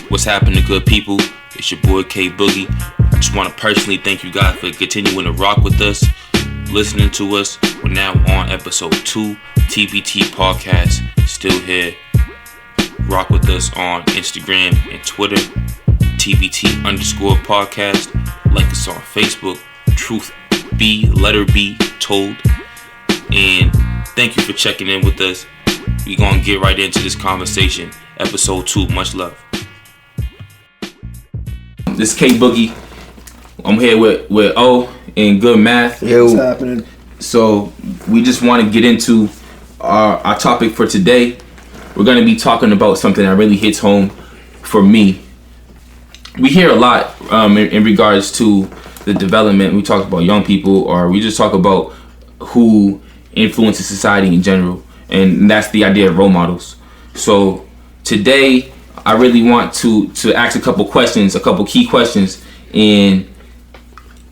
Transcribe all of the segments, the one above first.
What's happening, good people? It's your boy K Boogie. I just want to personally thank you guys for continuing to rock with us, listening to us. We're now on episode 2, TBT podcast. Still here. Rock with us on Instagram and Twitter, TBT_podcast. Like us on Facebook, Truth Be, letter B, told. And thank you for checking in with us. We're going to get right into this conversation. Episode 2, much love. This is K Boogie. I'm here with O and Good Math. Yo. What's happening? So we just want to get into our topic for today. We're going to be talking about something that really hits home for me. We hear a lot in regards to the development. We talk about young people, or we just talk about who influences society in general. And that's the idea of role models. So today, I really want to ask a couple questions, a couple key questions, and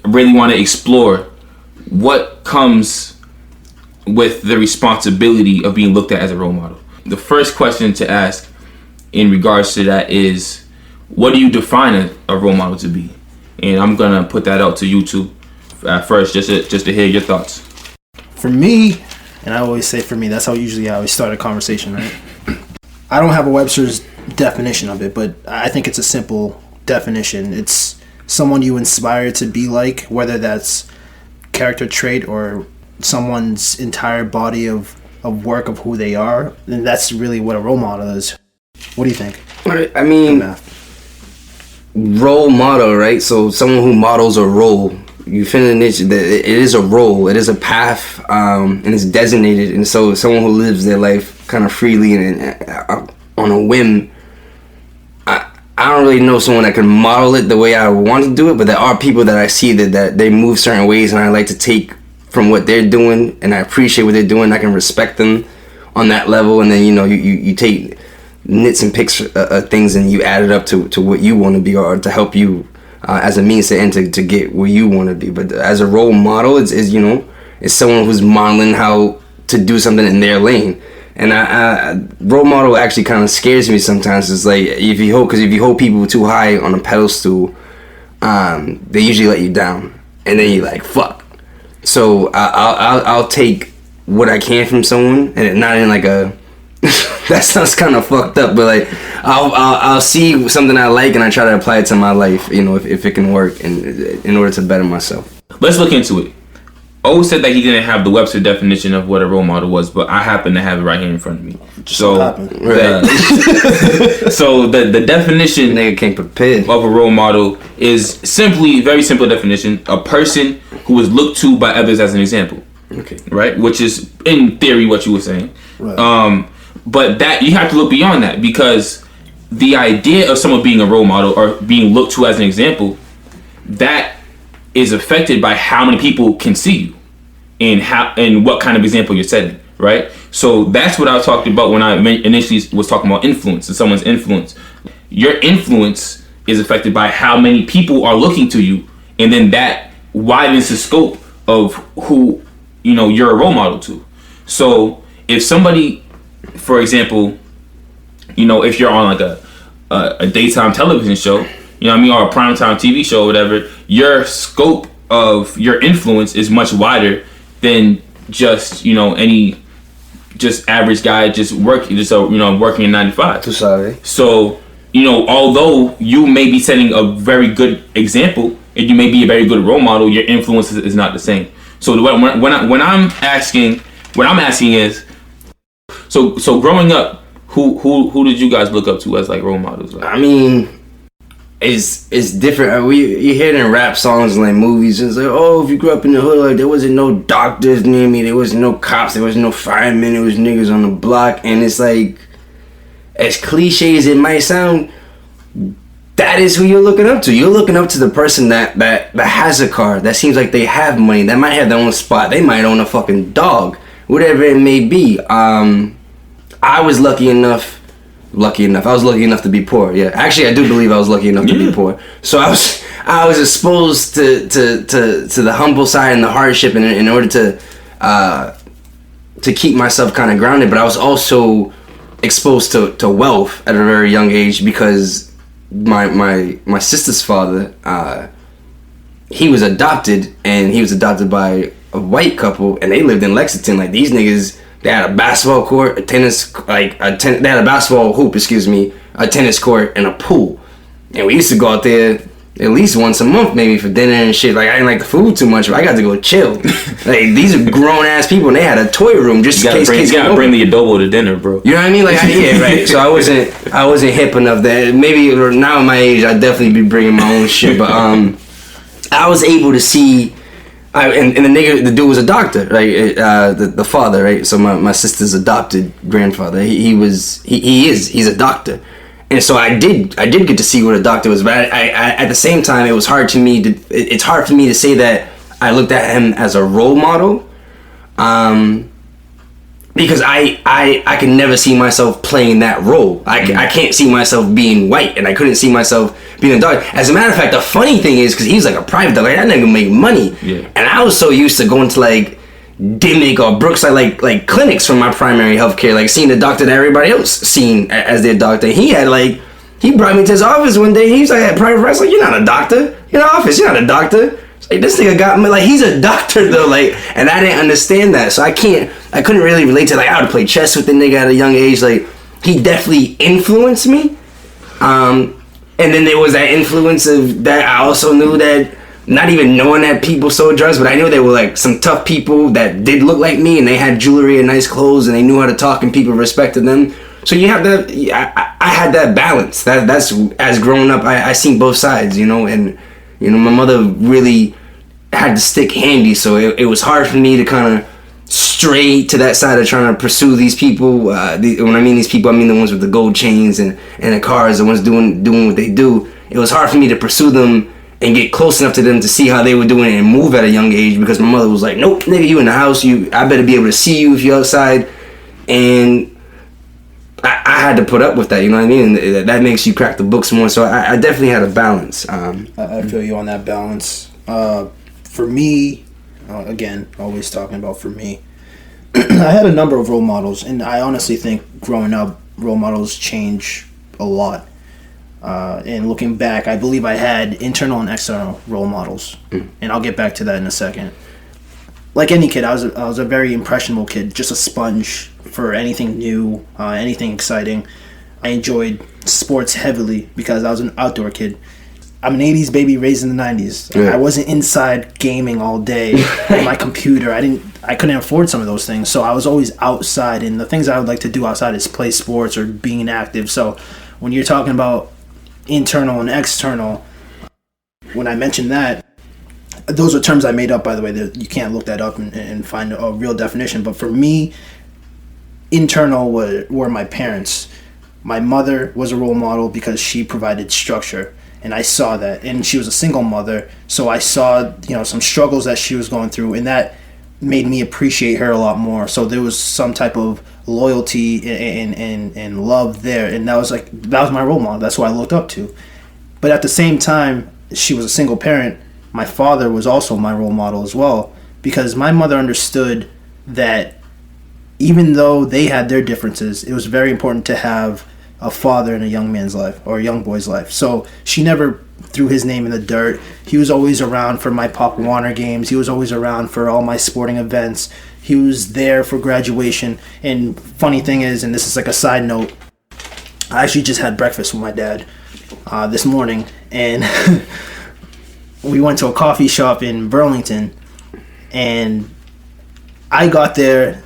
really want to explore what comes with the responsibility of being looked at as a role model. The first question to ask in regards to that is, what do you define a role model to be? And I'm going to put that out to you two first, just to hear your thoughts. For me, and I always say for me, that's how I always start a conversation, right? I don't have a Webster's definition of it, but I think it's a simple definition. It's someone you inspire to be like, whether that's character trait or someone's entire body of work of who they are. And that's really what a role model is. What do you think? I mean, role model, right? So someone who models a role. You feel the niche that it is a role, it is a path, and it's designated. And so someone who lives their life kind of freely and on a whim. I don't really know someone that can model it the way I want to do it, but there are people that I see that they move certain ways, and I like to take from what they're doing, and I appreciate what they're doing. I can respect them on that level, and then you take nits and picks things and you add it up to what you want to be, or to help you as a means to end to get where you want to be. But as a role model, it's someone who's modeling how to do something in their lane. And I role model actually kind of scares me sometimes. It's like if you hold people too high on a pedestal, they usually let you down, and then you're like, fuck. So I'll take what I can from someone, and not in like a that sounds kind of fucked up, but like I'll see something I like and I try to apply it to my life, if it can work, in order to better myself. Let's look into it. O said that he didn't have the Webster definition of what a role model was, but I happen to have it right here in front of me. So the definition Nigga can't prepare of a role model is simply, very simple definition, a person who is looked to by others as an example. Okay. Right? Which is in theory what you were saying. Right. But that you have to look beyond that, because the idea of someone being a role model or being looked to as an example, that is affected by how many people can see you and what kind of example you're setting, right? So that's what I was talking about when I initially was talking about influence and someone's influence. Your influence is affected by how many people are looking to you, and then that widens the scope of who you're a role model to. So if somebody, for example, if you're on like a daytime television show, or a primetime TV show or whatever, your scope of your influence is much wider than just any just average guy working in 9 to 5. So although you may be setting a very good example and you may be a very good role model, your influence is not the same. So when I'm asking is, so growing up, who did you guys look up to as like role models? Like? I mean, it's different. You hear it in rap songs and like movies. It's like, oh, if you grew up in the hood, like there wasn't no doctors near me, there wasn't no cops, there was no firemen, there was niggas on the block. And it's like, as cliche as it might sound, that is who you're looking up to. You're looking up to the person that has a car, that seems like they have money, that might have their own spot, they might own a fucking dog, whatever it may be. I was lucky enough. I was lucky enough to be poor. Yeah, actually, I do believe I was lucky enough to be poor. So I was exposed to the humble side and the hardship, in order to keep myself kind of grounded. But I was also exposed to wealth at a very young age because my sister's father, he was adopted, and he was adopted by a white couple, and they lived in Lexington. Like, these niggas, they had a basketball court, they had a basketball hoop, a tennis court, and a pool. And we used to go out there at least once a month, maybe, for dinner and shit. Like, I didn't like the food too much, but I got to go chill. Like, these are grown ass people, and they had a toy room just in case. You gotta bring the adobo to dinner, bro. You know what I mean? Like, yeah, right. So I wasn't hip enough that maybe now at my age I'd definitely be bringing my own shit. But I was able to see. And the dude was a doctor, right? The father, right? So my sister's adopted grandfather, he's a doctor, and so I did get to see what a doctor was. But I at the same time, it's hard for me to say that I looked at him as a role model, because I can never see myself playing that role. I can't see myself being white, and I couldn't see myself being a doctor. As a matter of fact, the funny thing is, because he's like a private doctor, like, that nigga make money. Yeah. And I was so used to going to like Dimmick or Brookside, like clinics for my primary health care, like seeing the doctor that everybody else seen as their doctor. He brought me to his office one day. He's like, at private practice, like, you're not a doctor. You're in the office, you're not a doctor. Like, this nigga got me, like, he's a doctor though, like, and I didn't understand that, so I couldn't really relate to, like, I would play chess with the nigga at a young age. Like, he definitely influenced me, and then there was that influence of that. I also knew that, not even knowing that people sold drugs, but I knew there were like some tough people that did look like me, and they had jewelry and nice clothes, and they knew how to talk, and people respected them. So you have that. I had that balance. That's as growing up, I seen both sides, and my mother really had to stick handy, so it was hard for me to kind of stray to that side of trying to pursue these people. When I mean these people, I mean the ones with the gold chains and the cars, the ones doing what they do. It was hard for me to pursue them and get close enough to them to see how they were doing it and move at a young age, because my mother was like, nope, nigga, you in the house, I better be able to see you if you're outside. And I had to put up with that, you know what I mean? And that makes you crack the books more. So I definitely had a balance. I feel you on that balance. For me, again, always talking about for me, I had a number of role models, and I honestly think growing up, role models change a lot. And looking back, I believe I had internal and external role models, and I'll get back to that in a second. Like any kid, I was a very impressionable kid, just a sponge for anything new, anything exciting. I enjoyed sports heavily because I was an outdoor kid. I'm an 80s baby raised in the 90s. Yeah. I wasn't inside gaming all day on my computer. I couldn't afford some of those things, so I was always outside, and the things I would like to do outside is play sports or being active. So when you're talking about internal and external, when I mentioned that, those are terms I made up, by the way. You can't look that up and find a real definition. But for me, internal were my parents. My mother was a role model because she provided structure, and I saw that. And she was a single mother, so I saw some struggles that she was going through, and that made me appreciate her a lot more. So there was some type of loyalty and love there, and that was my role model. That's who I looked up to. But at the same time, she was a single parent. My father was also my role model as well, because my mother understood that even though they had their differences, it was very important to have a father in a young man's life or a young boy's life. So she never threw his name in the dirt. He was always around for my Pop Warner games. He was always around for all my sporting events. He was there for graduation. And funny thing is, and this is like a side note, I actually just had breakfast with my dad this morning, and we went to a coffee shop in Burlington, and I got there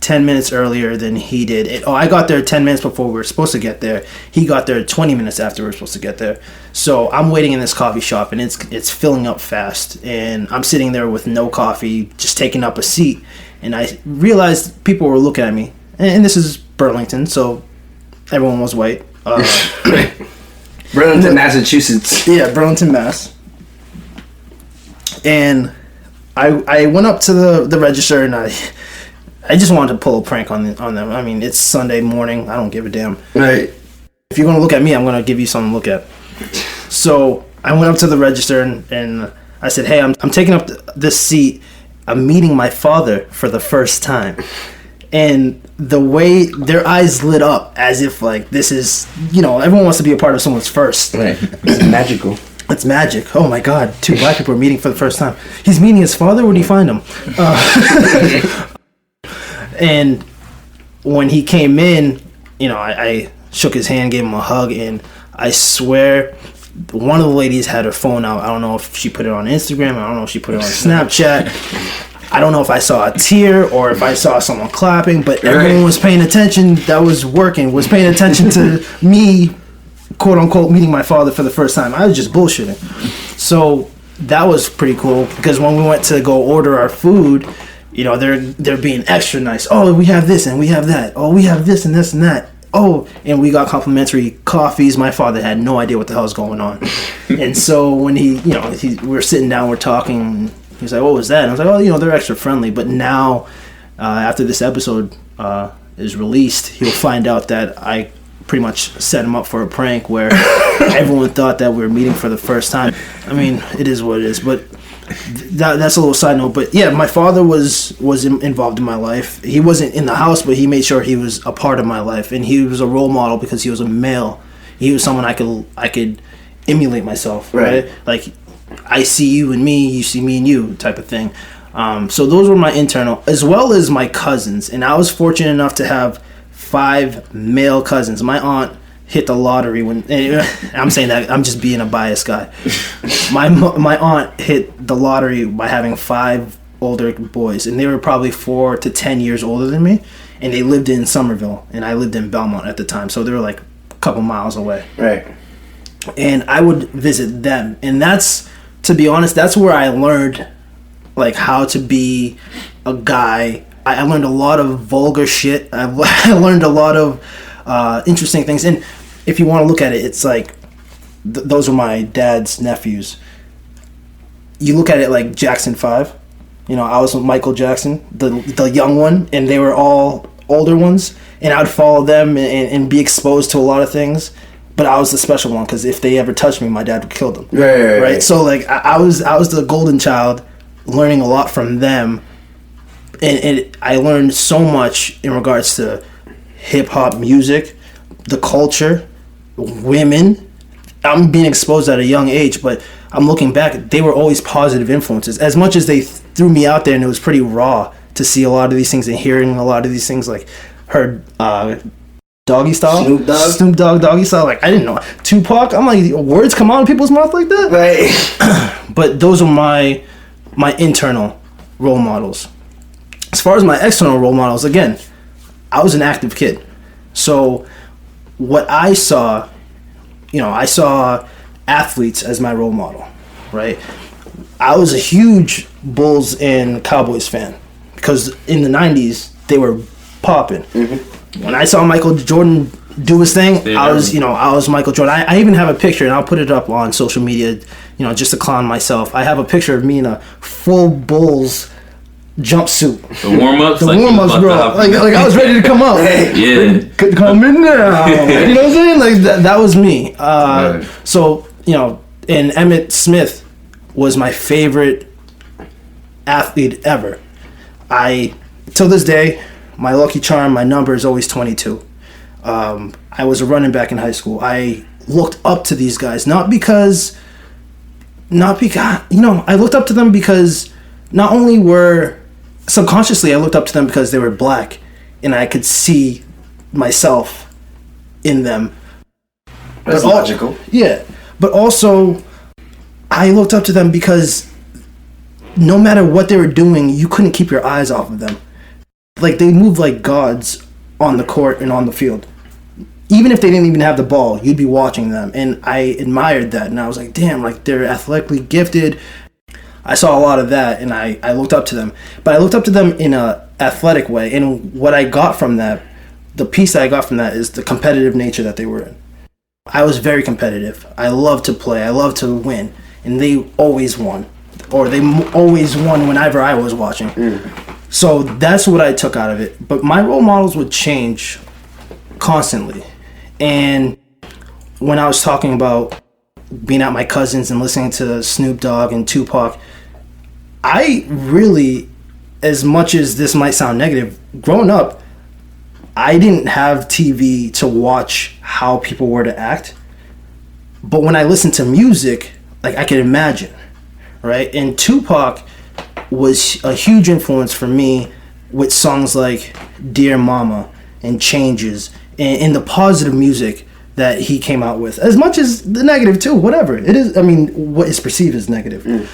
10 minutes earlier than he did. I got there 10 minutes before we were supposed to get there. He got there 20 minutes after we were supposed to get there. So I'm waiting in this coffee shop, and it's filling up fast, and I'm sitting there with no coffee, just taking up a seat, and I realized people were looking at me, and this is Burlington, so everyone was white. Burlington, Massachusetts. Yeah, Burlington, Mass. And I went up to the register, and I just wanted to pull a prank on them. I mean, it's Sunday morning. I don't give a damn. Right. If you're going to look at me, I'm going to give you something to look at. So I went up to the register, and I said, hey, I'm taking up this seat. I'm meeting my father for the first time. And the way their eyes lit up as if like this is, everyone wants to be a part of someone's first. Right. It's magical. It's magic. Oh my God, 2 black people are meeting for the first time. He's meeting his father. Where did he find him? And when he came in, I shook his hand, gave him a hug, and I swear one of the ladies had her phone out. I don't know if she put it on Instagram. I don't know if she put it on Snapchat. I don't know if I saw a tear or if I saw someone clapping, but everyone was paying attention that was working, was paying attention to me, quote unquote, meeting my father for the first time. I was just bullshitting. So that was pretty cool because when we went to go order our food, they're being extra nice. Oh, we have this and we have that. Oh, we have this and this and that. Oh, and we got complimentary coffees. My father had no idea what the hell was going on. And so when we were sitting down, we're talking, he's like, what was that? And I was like, oh, they're extra friendly. But now, after this episode is released, he'll find out that I pretty much set him up for a prank where everyone thought that we were meeting for the first time. I mean, it is what it is. But that's a little side note. But yeah, my father was involved in my life. He wasn't in the house, but he made sure he was a part of my life. And he was a role model because he was a male. He was someone I could emulate myself, right? Like, I see you and me, you see me and you type of thing. So those were my internal, as well as my cousins. And I was fortunate enough to have 5 male cousins. My aunt hit the lottery when, I'm saying that, I'm just being a biased guy. My aunt hit the lottery by having 5 older boys. And they were probably 4 to 10 years older than me. And they lived in Somerville. And I lived in Belmont at the time. So they were like a couple miles away. Right. And I would visit them. And that's, to be honest, that's where I learned like how to be a guy. I learned a lot of vulgar shit. I learned a lot of interesting things. And if you want to look at it, it's like those are my dad's nephews. You look at it like Jackson 5. I was with Michael Jackson, the young one, and they were all older ones. And I'd follow them and be exposed to a lot of things. But I was the special one because if they ever touched me, my dad would kill them. Right. So like I was the golden child, learning a lot from them, and I learned so much in regards to hip hop music, the culture, women. I'm being exposed at a young age, but I'm looking back. They were always positive influences. As much as they threw me out there, and it was pretty raw to see a lot of these things and hearing a lot of these things, like her. Doggy style, Snoop Dogg, doggy style. Like I didn't know Tupac. I'm like, words come out of people's mouth like that, right? But those are my internal role models. As far as my external role models, again, I was an active kid, so what I saw, I saw athletes as my role model, right? I was a huge Bulls and Cowboys fan because in the '90s they were popping. Mm-hmm. When I saw Michael Jordan do his thing, I was Michael Jordan. I even have a picture, and I'll put it up on social media, just to clown myself. I have a picture of me in a full Bulls jumpsuit. The warm-ups? Bro. Like I was ready to come out. Yeah. Could come in now. You know what I'm saying? Like, that was me. Right. So, and Emmitt Smith was my favorite athlete ever. Till this day, my lucky charm, my number is always 22. I was a running back in high school. I looked up to these guys, not because, I looked up to them because not only subconsciously I looked up to them because they were black and I could see myself in them. That's logical. Yeah. But also, I looked up to them because no matter what they were doing, you couldn't keep your eyes off of them. Like, they moved like gods on the court and on the field. Even if they didn't even have the ball, you'd be watching them. And I admired that. And I was like, damn, like, they're athletically gifted. I saw a lot of that, and I looked up to them. But I looked up to them in a athletic way. And what I got from that, the piece that I got from that is the competitive nature that they were in. I was very competitive. I loved to play. I loved to win. And they always won. Or they always won whenever I was watching. So that's what I took out of it. But my role models would change constantly. And when I was talking about being at my cousins and listening to Snoop Dogg and Tupac, I really, as much as this might sound negative, growing up, I didn't have TV to watch how people were to act, but when I listened to music, like I could imagine, right? And Tupac was a huge influence for me with songs like Dear Mama and Changes and the positive music that he came out with, as much as the negative too, whatever it is. I mean, what is perceived as negative.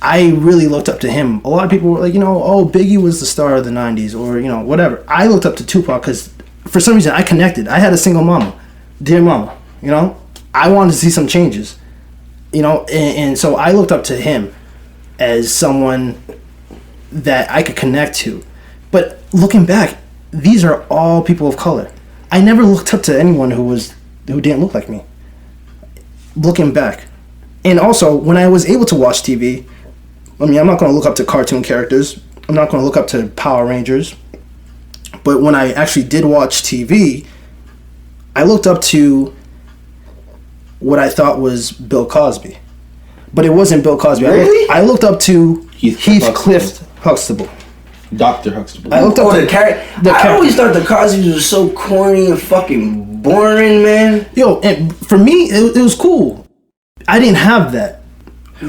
I really looked up to him. A lot of people were like, oh, Biggie was the star of the 90s, or, whatever. I looked up to Tupac because, for some reason, I connected. I had a single mama. Dear mama, I wanted to see some changes, and so I looked up to him as someone that I could connect to. But looking back, these are all people of color. I never looked up to anyone who didn't look like me. Looking back. And also, when I was able to watch TV, I mean, I'm not going to look up to cartoon characters. I'm not going to look up to Power Rangers. But when I actually did watch TV, I looked up to what I thought was Bill Cosby. But it wasn't Bill Cosby. Really? I looked up to Heathcliff Huxtable. Dr. Huxtable. I looked up to the character. I always thought the Cosbys was so corny and fucking boring, man. Yo, and for me, it was cool. I didn't have that.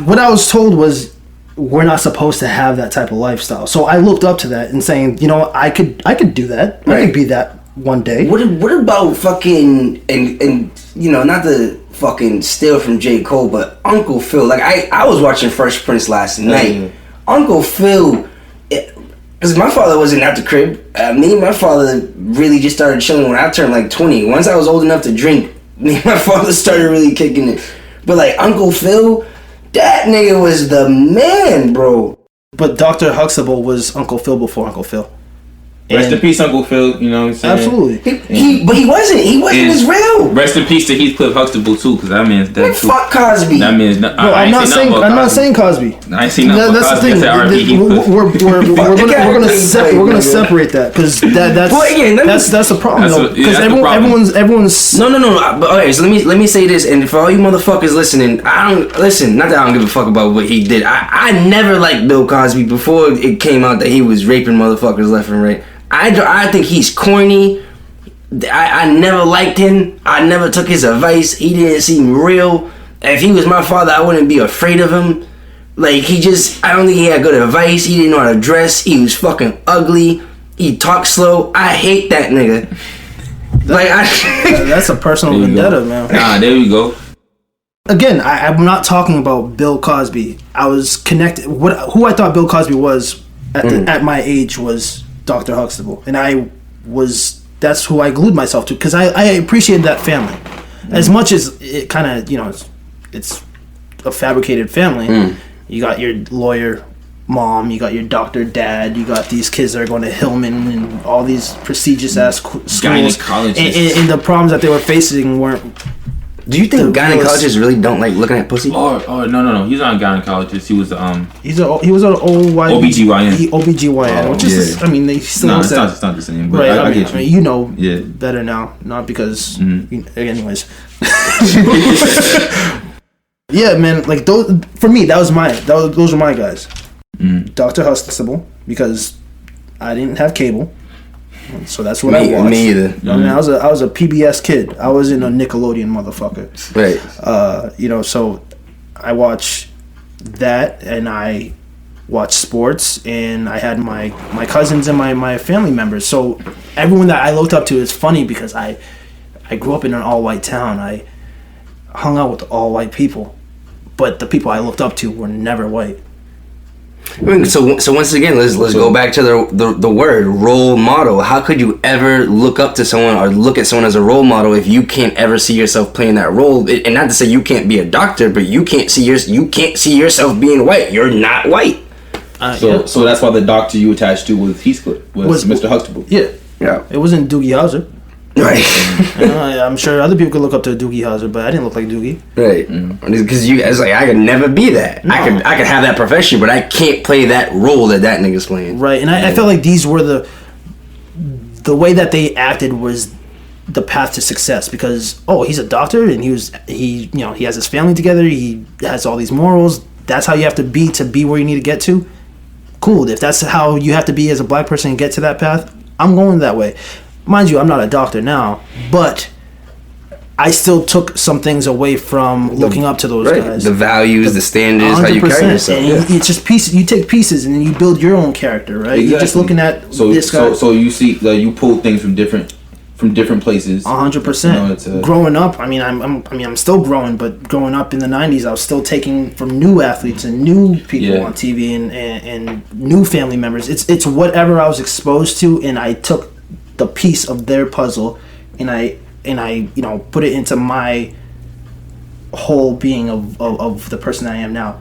What I was told was, we're not supposed to have that type of lifestyle. So I looked up to that and saying, I could do that. Right. I could be that one day. What about fucking and not to fucking steal from J. Cole, but Uncle Phil. Like I was watching Fresh Prince last night. Uncle Phil, because my father wasn't at the crib. Me and my father really just started chilling when I turned like 20. Once I was old enough to drink, me and my father started really kicking it. But like Uncle Phil, that nigga was the man, bro. But Dr. Huxtable was Uncle Phil before Uncle Phil. Rest in peace, Uncle Phil. You know what I'm saying? Absolutely. But he wasn't as real. Rest in peace to Heathcliff Huxtable too, because that man's dead too. Fuck Cosby. That man's not. No, I'm not saying Cosby. I ain't seen nothing. That's the thing. We're gonna separate that because that's the problem. Because everyone's. No. But okay, so let me say this, and for all you motherfuckers listening, I don't listen. Not that I don't give a fuck about what he did. I never liked Bill Cosby before it came out that he was raping motherfuckers left and right. I think he's corny. I never liked him. I never took his advice. He didn't seem real. If he was my father, I wouldn't be afraid of him. Like, I don't think he had good advice. He didn't know how to dress. He was fucking ugly. He talked slow. I hate that nigga. That's a personal vendetta, man. There we go. Again, I'm not talking about Bill Cosby. I was connected. Who I thought Bill Cosby was at my age was Dr. Huxtable, and that's who I glued myself to because I appreciated that family as much as it kind of it's a fabricated family. You got your lawyer mom, you got your doctor dad, you got these kids that are going to Hillman and all these prestigious ass schools, and the problems that they were facing weren't. Do you think gynecologists really don't like looking at pussy? Oh no. He's not a gynecologist. He was he was an OBGYN. OBGYN, which is they still it's not the same. But right. I get you. Better now, not because. Anyways. Yeah, man. Like those for me, those were my guys. Dr. Huxtable, because I didn't have cable. So that's what I watched. Me either. I was a PBS kid. I was in a Nickelodeon motherfucker. Right. So I watched that, and I watched sports, and I had my cousins and my family members. So everyone that I looked up to is funny because I grew up in an all-white town. I hung out with all-white people, but the people I looked up to were never white. So once again, let's go back to the word role model. How could you ever look up to someone or look at someone as a role model if you can't ever see yourself playing that role? And not to say you can't be a doctor, but you can't see yourself being white. You're not white. So that's why the doctor you attached to was Heathcliff, was Mr. Huxtable. Yeah. It wasn't Doogie Howser. Right. I'm sure other people could look up to Doogie Howser, but I didn't look like Doogie. Right. Because you guys I could never be that. No. I could have that profession, but I can't play that role that nigga's playing. Right. And I felt like these were the way that they acted was the path to success because he's a doctor and he has his family together, he has all these morals. That's how you have to be where you need to get to. Cool. If that's how you have to be as a black person and get to that path, I'm going that way. mind you, I'm not a doctor now, but I still took some things away from looking up to those guys. The values, the standards, how you carry yourself. And it's just pieces. You take pieces and then you build your own character, right? Exactly. You're just looking at this guy. So you see, you pull things from different places. 100%. Growing up, I'm still growing, but growing up in the '90s, I was still taking from new athletes and new people on TV and new family members. It's whatever I was exposed to, and I took the piece of their puzzle, and I put it into my whole being of the person I am now.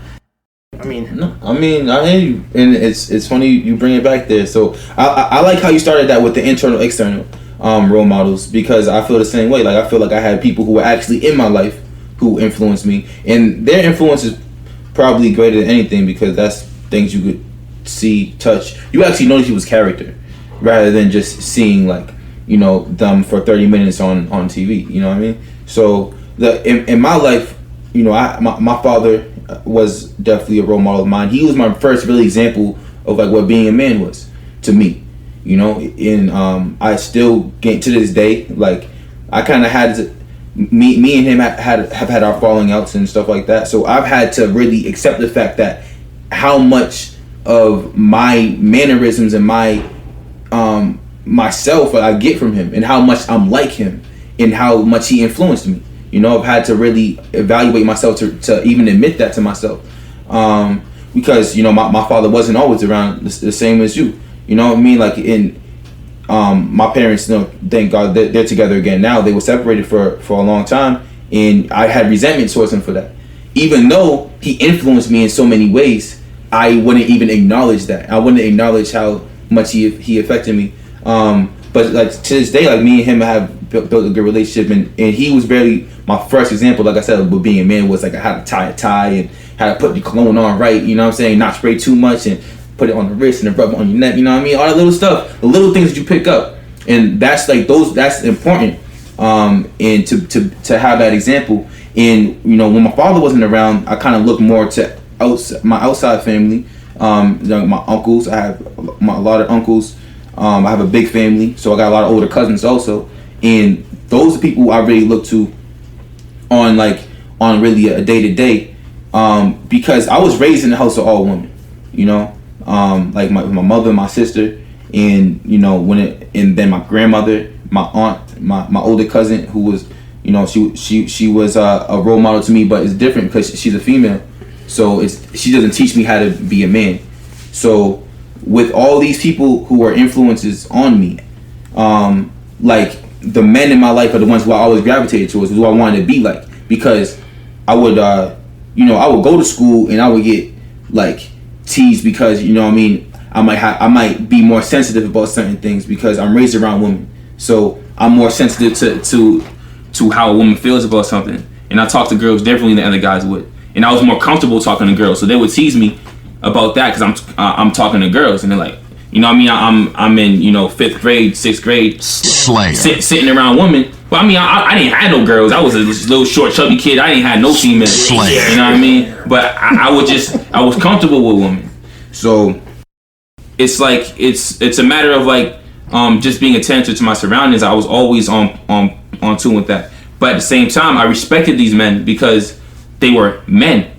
I hear you, and it's funny you bring it back there. So I like how you started that with the internal, external role models, because I feel the same way. Like, I feel like I had people who were actually in my life who influenced me, and their influence is probably greater than anything, because that's things you could see, touch. You actually notice people's character rather than just seeing them for 30 minutes on TV. You know what I mean? So in my life, my father was definitely a role model of mine. He was my first really example of what being a man was to me. And I still get to this day, I kind of had to, me and him have had our falling outs and stuff like that. So I've had to really accept the fact that how much of my mannerisms and my myself I get from him, and how much I'm like him, and how much he influenced me. I've had to really evaluate myself to even admit that to myself, because my father wasn't always around the same as you. You know what I mean? My parents, thank God they're together again now. They were separated for a long time, and I had resentment towards him for that. Even though he influenced me in so many ways, I wouldn't even acknowledge that. I wouldn't acknowledge how much he affected me. But to this day, me and him have built a good relationship, and he was barely my first example. Like I said, with being a man was I had to tie a tie and how to put the cologne on right. You know what I'm saying? Not spray too much and put it on the wrist and then rub it on your neck. You know what I mean? All that little stuff, the little things that you pick up, and that's that's important. And to have that example. And when my father wasn't around, I kind of looked more to my outside family. My uncles, I have a lot of uncles. I have a big family, so I got a lot of older cousins also, and those are people I really look to on really a day to day, because I was raised in the house of all women, my mother, my sister, and and then my grandmother, my aunt, my older cousin, who was she was a role model to me, but it's different because she's a female, so she doesn't teach me how to be a man. So with all these people who are influences on me, the men in my life are the ones who I always gravitated towards, who I wanted to be like, because I would I would go to school and I would get teased because I might be more sensitive about certain things because I'm raised around women, so I'm more sensitive to how a woman feels about something, and I talk to girls differently than other guys would, and I was more comfortable talking to girls, so they would tease me about that because I'm talking to girls, and they're like, I'm in 5th grade, 6th grade, sitting around women. But I didn't have no girls. I was a little short, chubby kid. I didn't have no females. You know what I mean? But I was comfortable with women. So it's it's a matter of just being attentive to my surroundings. I was always on tune with that. But at the same time, I respected these men because they were men.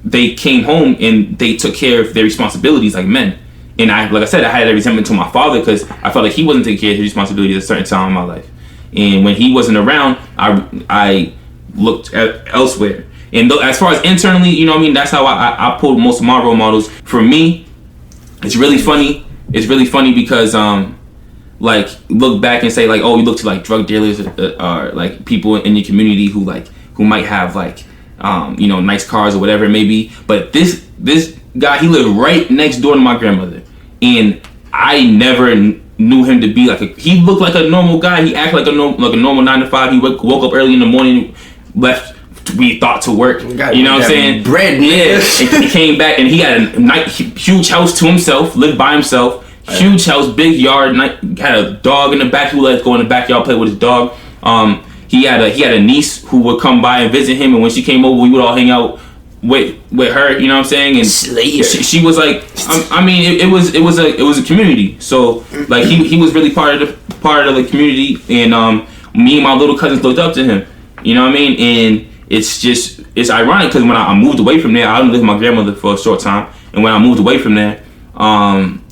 They came home and they took care of their responsibilities like men. And like I said, I had a resentment to my father because I felt like he wasn't taking care of his responsibilities at a certain time in my life. And when he wasn't around, I looked elsewhere. And as far as internally, that's how I pulled most of my role models. For me, it's really funny. It's really funny because look back and say oh, you look to drug dealers or people in your community who might have nice cars or whatever it may be. But this guy, he lived right next door to my grandmother, and I never knew him to be he looked like a normal guy. He acted like a normal 9 to 5. He woke up early in the morning, left we thought to work. You know what I'm saying? Bread, yeah. And he came back and he had a huge house to himself, lived by himself. Huge house, big yard. Had a dog in the back. He would let go in the backyard, play with his dog. He had a niece who would come by and visit him, and when she came over, we would all hang out with her. You know what I'm saying? And she was it was a community. So he was really part of part of the community, and me and my little cousins looked up to him. You know what I mean? And it's ironic because when I moved away from there, I lived with my grandmother for a short time, and when I moved away from there,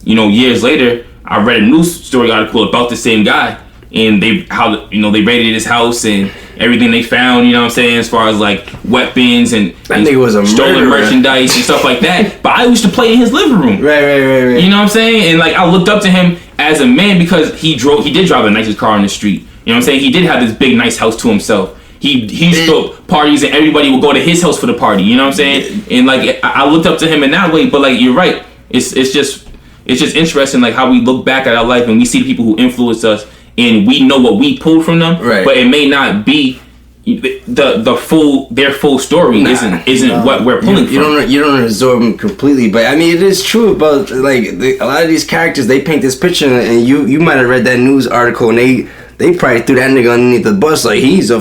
years later, I read a news story article about the same guy, and they raided his house and everything they found, you know what I'm saying, as far as like weapons and nigga was a stolen murderer. merchandise and stuff like that. But I used to play in his living room. Right. You know what I'm saying? And like I looked up to him as a man because he did drive the nicest car on the street. You know what I'm saying? He did have this big nice house to himself. He used to throw parties and everybody would go to his house for the party. You know what I'm saying? And like I looked up to him in that way. But like you're right. It's just interesting like how we look back at our life and we see the people who influenced us and we know what we pulled from them. Right. But it may not be their full story isn't what we're pulling from. You don't absorb them completely, but I mean it is true about like a lot of these characters. They paint this picture, and you might have read that news article, and they probably threw that nigga underneath the bus like he's a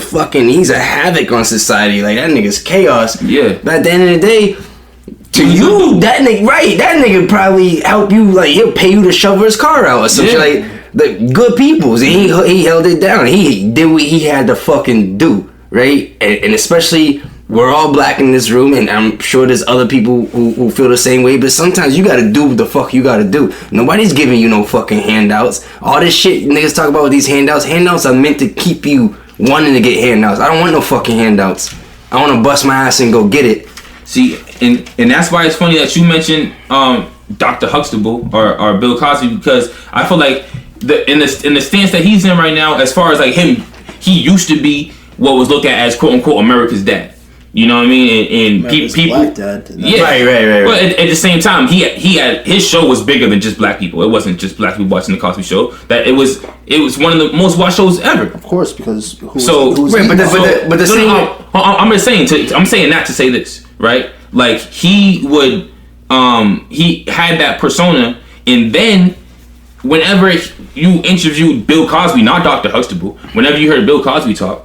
havoc on society. Like that nigga's chaos. Yeah. But at the end of the day, to you, that nigga probably help you. Like he'll pay you to shovel his car out or something. Like the good peoples. He held it down. He did what he had to fucking do. Right, and especially we're all black in this room, and I'm sure there's other people who feel the same way. But sometimes you gotta do what the fuck you gotta do. Nobody's giving you no fucking handouts. All this shit niggas talk about with these handouts. Handouts are meant to keep you wanting to get handouts. I don't want no fucking handouts. I want to bust my ass and go get it. See, and that's why it's funny that you mentioned Dr. Huxtable or Bill Cosby, because I feel like in the stance that he's in right now, as far as like him, he used to be what was looked at as quote unquote America's dad. You know what I mean? And people, black dad. yeah, right. But at the same time, he had his show was bigger than just black people. It wasn't just black people watching the Cosby Show. That it was one of the most watched shows ever. Of course, because I'm saying that to say this, right? Like he had that persona, and then whenever you interviewed Bill Cosby, not Dr. Huxtable, whenever you heard Bill Cosby talk,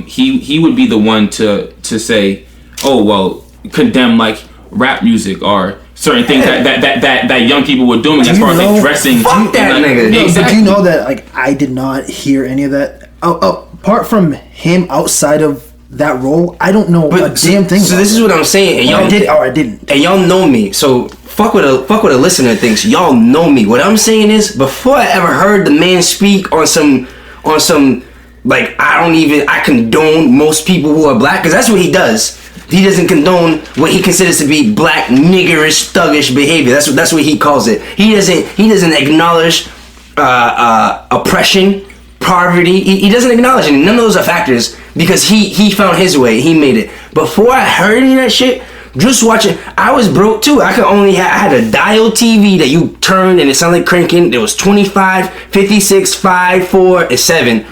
he would be the one to say, oh well, condemn like rap music or certain things that young people were doing as far as like dressing. Fuck that nigga. No, but do you know that like I did not hear any of that? Apart from him outside of that role, I don't know a damn thing. So this is what I'm saying, and y'all did or I didn't. And y'all know me, so fuck what a listener thinks. Y'all know me. What I'm saying is, before I ever heard the man speak on some like I condone most people who are black, because that's what he does. He doesn't condone what he considers to be black niggerish thuggish behavior. That's what he calls it. He doesn't acknowledge oppression, poverty. He doesn't acknowledge it. None of those are factors because he found his way. He made it. Before I heard any of that shit, just watching, I was broke too. I had a dial TV that you turned and it sounded like cranking. There was 25, 56, 5, 4, and 7.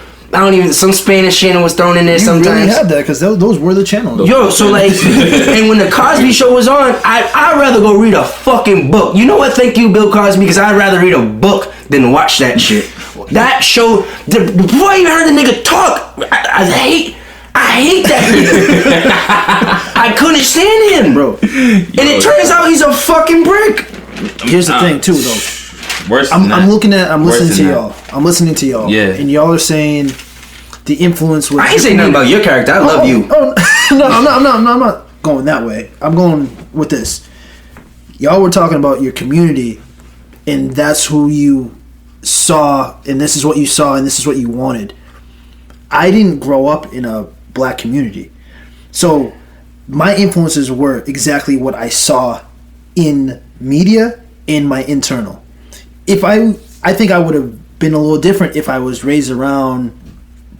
Some Spanish channel was thrown in there sometimes. You really had that because those were the channels. Yo, so like, and when the Cosby Show was on, I'd rather go read a fucking book. You know what? Thank you, Bill Cosby, because I'd rather read a book than watch that shit. That show, before I even heard the nigga talk, I hate that nigga. I couldn't stand him, bro. And it turns out he's a fucking brick. Here's the thing, too, though. I'm listening to y'all. Yeah. And y'all are saying the influence was. I ain't saying nothing about your character. I love you. No, I'm not going that way. I'm going with this. Y'all were talking about your community, and that's who you saw, and this is what you saw, and this is what you wanted. I didn't grow up in a black community, so my influences were exactly what I saw in media, in my internal. I think I would have been a little different if I was raised around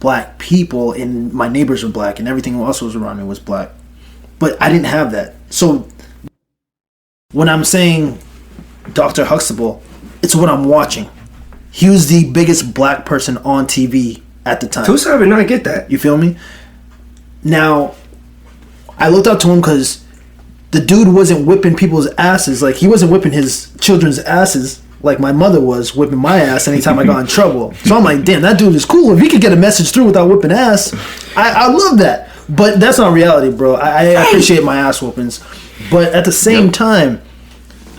black people and my neighbors were black and everything else was around me was black. But I didn't have that. So when I'm saying Dr. Huxtable, it's what I'm watching. He was the biggest black person on TV at the time. No, I get that. You feel me? Now, I looked up to him because the dude wasn't whipping people's asses. Like, he wasn't whipping his children's asses like my mother was whipping my ass anytime I got in trouble. So I'm like, damn, that dude is cool. If he could get a message through without whipping ass, I love that. But that's not reality, bro. I appreciate my ass whoopings. But at the same time,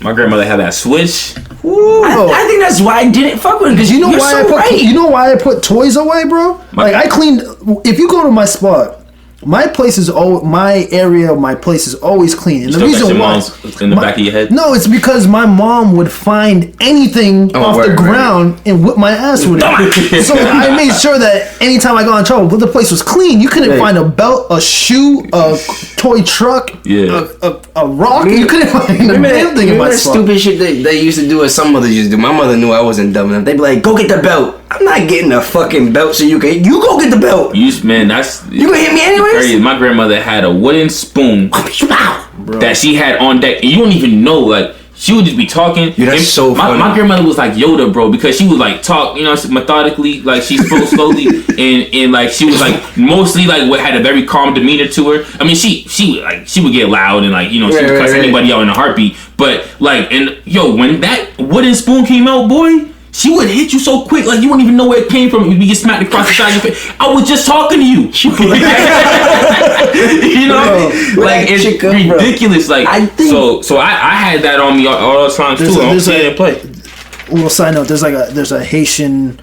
My grandmother had that switch. I think that's why I didn't fuck with him, because You know you're why so I put right. you know why I put toys away, bro? Like I cleaned. If you go to my spot, my place is my area. My place is always clean. And You the still got reason your why mom's in the back of your head? No, it's because my mom would find anything off the ground and whip my ass with it. So I made sure that anytime I got in trouble, but the place was clean. You couldn't find a belt, a shoe, a toy truck, a rock. You couldn't find a damn thing in my spot. Stupid shit that they used to do, as some mothers used to do. My mother knew I wasn't dumb enough. They'd be like, "Go get the belt." I'm not getting a fucking belt, so you go get the belt. You gonna hit me anyways? Crazy. My grandmother had a wooden spoon that she had on deck, and you don't even know, like, she would just be talking. Dude, that's so funny. My grandmother was like Yoda, bro, because she would like talk, methodically, like she spoke slowly, and like she was like mostly like had a very calm demeanor to her. I mean, she would get loud and like she would cuss anybody out in a heartbeat. But like, and when that wooden spoon came out, boy, she would hit you so quick, like you wouldn't even know where it came from. You'd get smacked across the side of your face. I was just talking to you. Like it's ridiculous. Like so I had that on me all the time too. There's a little side note. There's a Haitian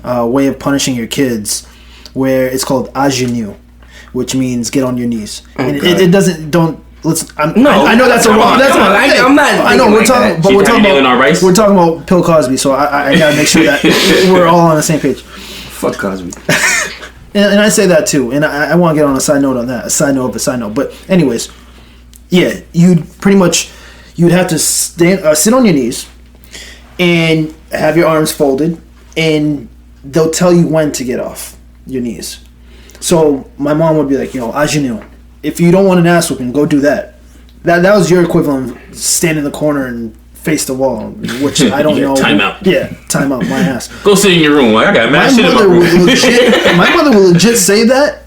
way of punishing your kids where it's called agenue, which means get on your knees. And it doesn't I know that's a wrong. That's not. I'm not. I know we're talking, but we're talking about Bill Cosby, so I gotta make sure that we're all on the same page. Fuck Cosby. And I say that too, and I want to get on a side note on that, a side note of a side note. But anyways, yeah, you'd have to sit on your knees, and have your arms folded, and they'll tell you when to get off your knees. So my mom would be like, agenue. If you don't want an ass whooping, go do that. That was your equivalent of stand in the corner and face the wall, which I don't know. Time out. Yeah, time out my ass. Go sit in your room. Like, I got mad shit in my room. My mother would legit say that,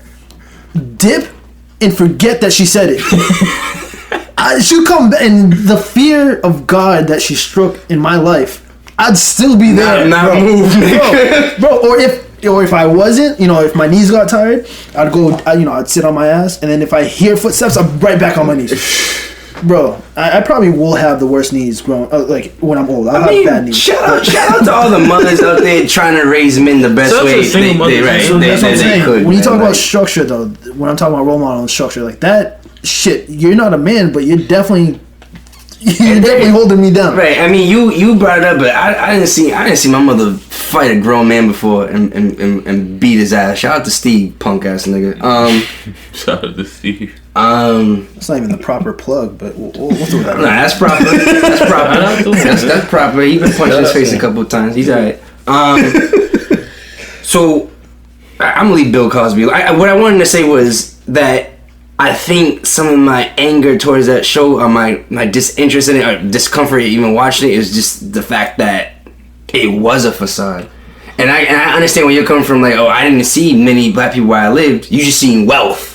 dip, and forget that she said it. She'd come back, and the fear of God that she struck in my life, I'd still be there. Not move, bro. Or if I wasn't, if my knees got tired, I'd go, I'd sit on my ass, and then if I hear footsteps, I'm right back on my knees. Bro, I probably will have the worst knees when I'm old. I'll have bad knees. Shout out to all the mothers out there trying to raise men the best way they That's what I'm saying. could. When you talk about structure, though, when I'm talking about role model and structure, like that shit, you're not a man, but you're definitely holding me down. Right. I mean, you brought it up, but I didn't see my mother fight a grown man before and beat his ass. Shout out to Steve, punk ass nigga. Shout out to Steve. It's not even the proper plug, but we'll throw that. Nah, that's proper. That's proper. He's been punched in his face a couple of times. He's alright. So I'm gonna leave Bill Cosby. What I wanted to say was that I think some of my anger towards that show, or my disinterest in it, or discomfort even watching it, is just the fact that it was a facade. And I understand where you're coming from. Like, I didn't see many black people where I lived. You just seen wealth.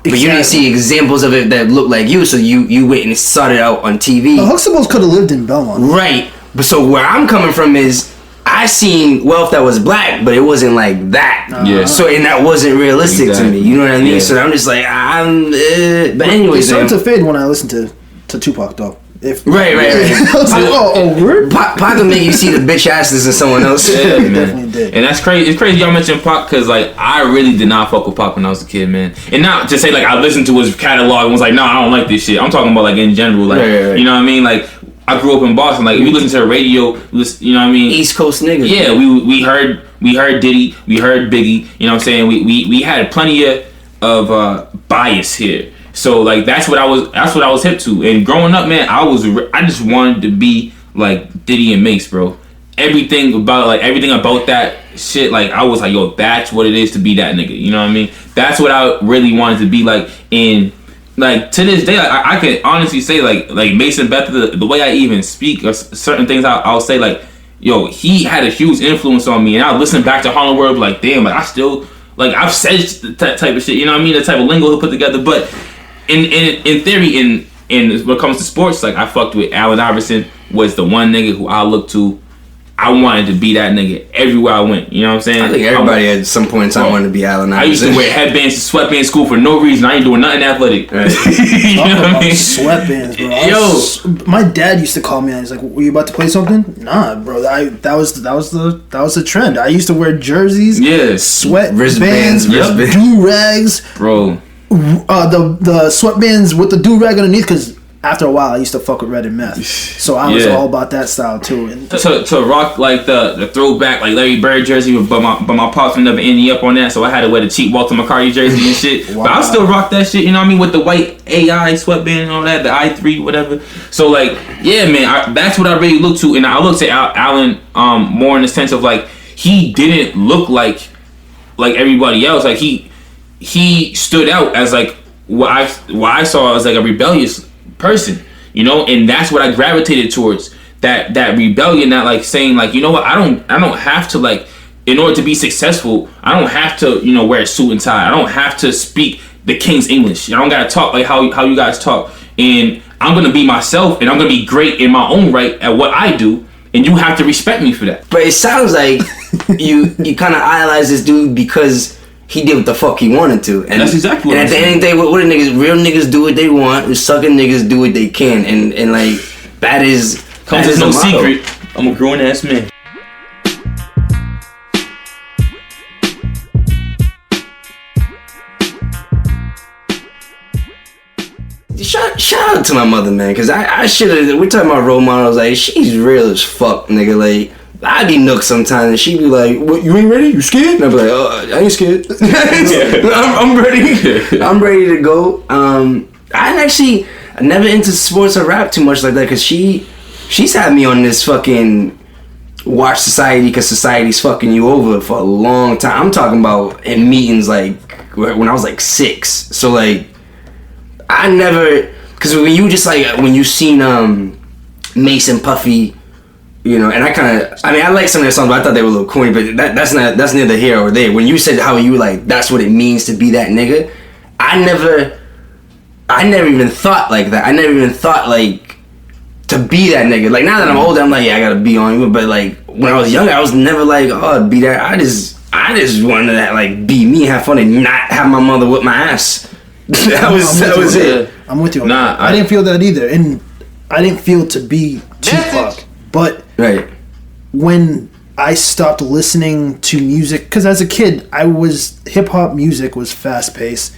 But you didn't see examples of it that looked like you, so you went and sought it out on TV. The Huxtables could have lived in Belmont. Right. But so where I'm coming from is, I seen wealth that was black, but it wasn't like that. Yeah. So, and that wasn't realistic to me. You know what I mean? Yeah. So I'm just like, but anyways. It started to fade when I listened to Tupac, though. Right. I was like, word? Pac will make you see the bitch asses in someone else. Yeah, man. Definitely did. And that's crazy. It's crazy y'all mentioned Pac, because like I really did not fuck with Pac when I was a kid, man. And not just say like I listened to his catalog and was like, I don't like this shit. I'm talking about like in general, like right. You know what I mean? Like I grew up in Boston. Like if you listen to the radio, you know what I mean? East Coast niggas. Yeah, we heard Diddy, we heard Biggie. You know what I'm saying? We had plenty of bias here. So like that's what I was hip to. And growing up, man, I just wanted to be like Diddy and Mace, bro. Everything about that shit, like I was like, yo, that's what it is to be that nigga. You know what I mean? That's what I really wanted to be like. And like to this day, like, I can honestly say like Mason Beth, the way I even speak or certain things, I'll say like, yo, he had a huge influence on me. And I listen back to Harlem World, like damn, like I still like I've said that type of shit. You know what I mean? The type of lingo he'll put together, but. In theory, in when it comes to sports, like I fucked with Allen Iverson, was the one nigga who I looked to I wanted to be that nigga everywhere I went. You know what I'm saying? I think everybody at some point in time wanted to be Allen Iverson. I used to wear headbands and sweatbands in school for no reason. I ain't doing nothing athletic. Right. You know what I mean? Sweatbands, bro. My dad used to call me and he's like, "Were you about to play something?" Nah, bro. That was the trend. I used to wear jerseys, sweatbands, wristbands, do rags, bro. The sweatbands with the do rag underneath, because after a while I used to fuck with Red and Meth, so I was all about that style too. And to rock like the throwback like Larry Bird jersey, but my pops would never end me up on that, so I had to wear the cheap Walter McCarty jersey and shit. Wow. But I'll still rock that shit, you know what I mean, with the white AI sweatband and all that, the i3 whatever. So like, yeah, man, that's what I really look to, and I look to Allen more in the sense of like he didn't look like everybody else. Like he stood out as like what I saw as like a rebellious person, you know, and that's what I gravitated towards, that rebellion, that like saying like, you know what, I don't have to, like, in order to be successful, I don't have to, you know, wear a suit and tie. I don't have to speak the King's English. I don't gotta talk like how you guys talk, and I'm gonna be myself, and I'm gonna be great in my own right at what I do, and you have to respect me for that. But it sounds like you kind of idolize this dude because he did what the fuck he wanted to, and that's exactly what. And at the end of the day, what the niggas, real niggas do what they want, and sucking niggas do what they can, and like that is comes as no secret. I'm a grown ass man. Shout out to my mother, man, because I should have. We're talking about role models. Like, she's real as fuck, nigga. Like, I'd be nooked sometimes, and she'd be like, "What? You ain't ready? You scared?" And I'd be like, "Oh, I ain't scared. I'm ready. I'm ready to go." I never into sports or rap too much like that, because she's had me on this fucking watch society because society's fucking you over for a long time. I'm talking about in meetings like when I was like 6. So like, I never, because when you seen Mason Puffy, you know, and I like some of their songs, but I thought they were a little corny, but that's neither here or there. When you said how you like, that's what it means to be that nigga, I never even thought like that. I never even thought like to be that nigga. Like, now that I'm older, I'm like, yeah, I gotta be on you. But like when I was younger, I was never like, oh, be that. I just wanted to like be me, have fun, and not have my mother whip my ass. that was it. I'm with you. Nah, I didn't feel that either, and I didn't feel to be Tupac. But right when I stopped listening to music, because as a kid, hip hop music was fast paced.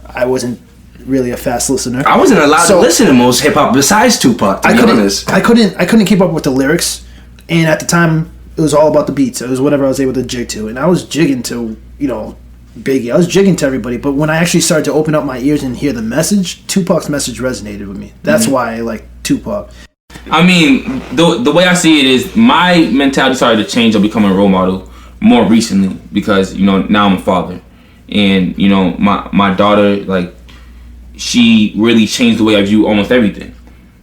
I wasn't really a fast listener. I wasn't allowed to listen to most hip hop besides Tupac. To be honest, I couldn't keep up with the lyrics, and at the time, it was all about the beats. It was whatever I was able to jig to, and I was jigging to, you know, Biggie. I was jigging to everybody, but when I actually started to open up my ears and hear the message, Tupac's message resonated with me. That's why I like Tupac. I mean, the way I see it is, my mentality started to change or become a role model more recently, because, you know, now I'm a father, and, you know, my daughter, like, she really changed the way I view almost everything.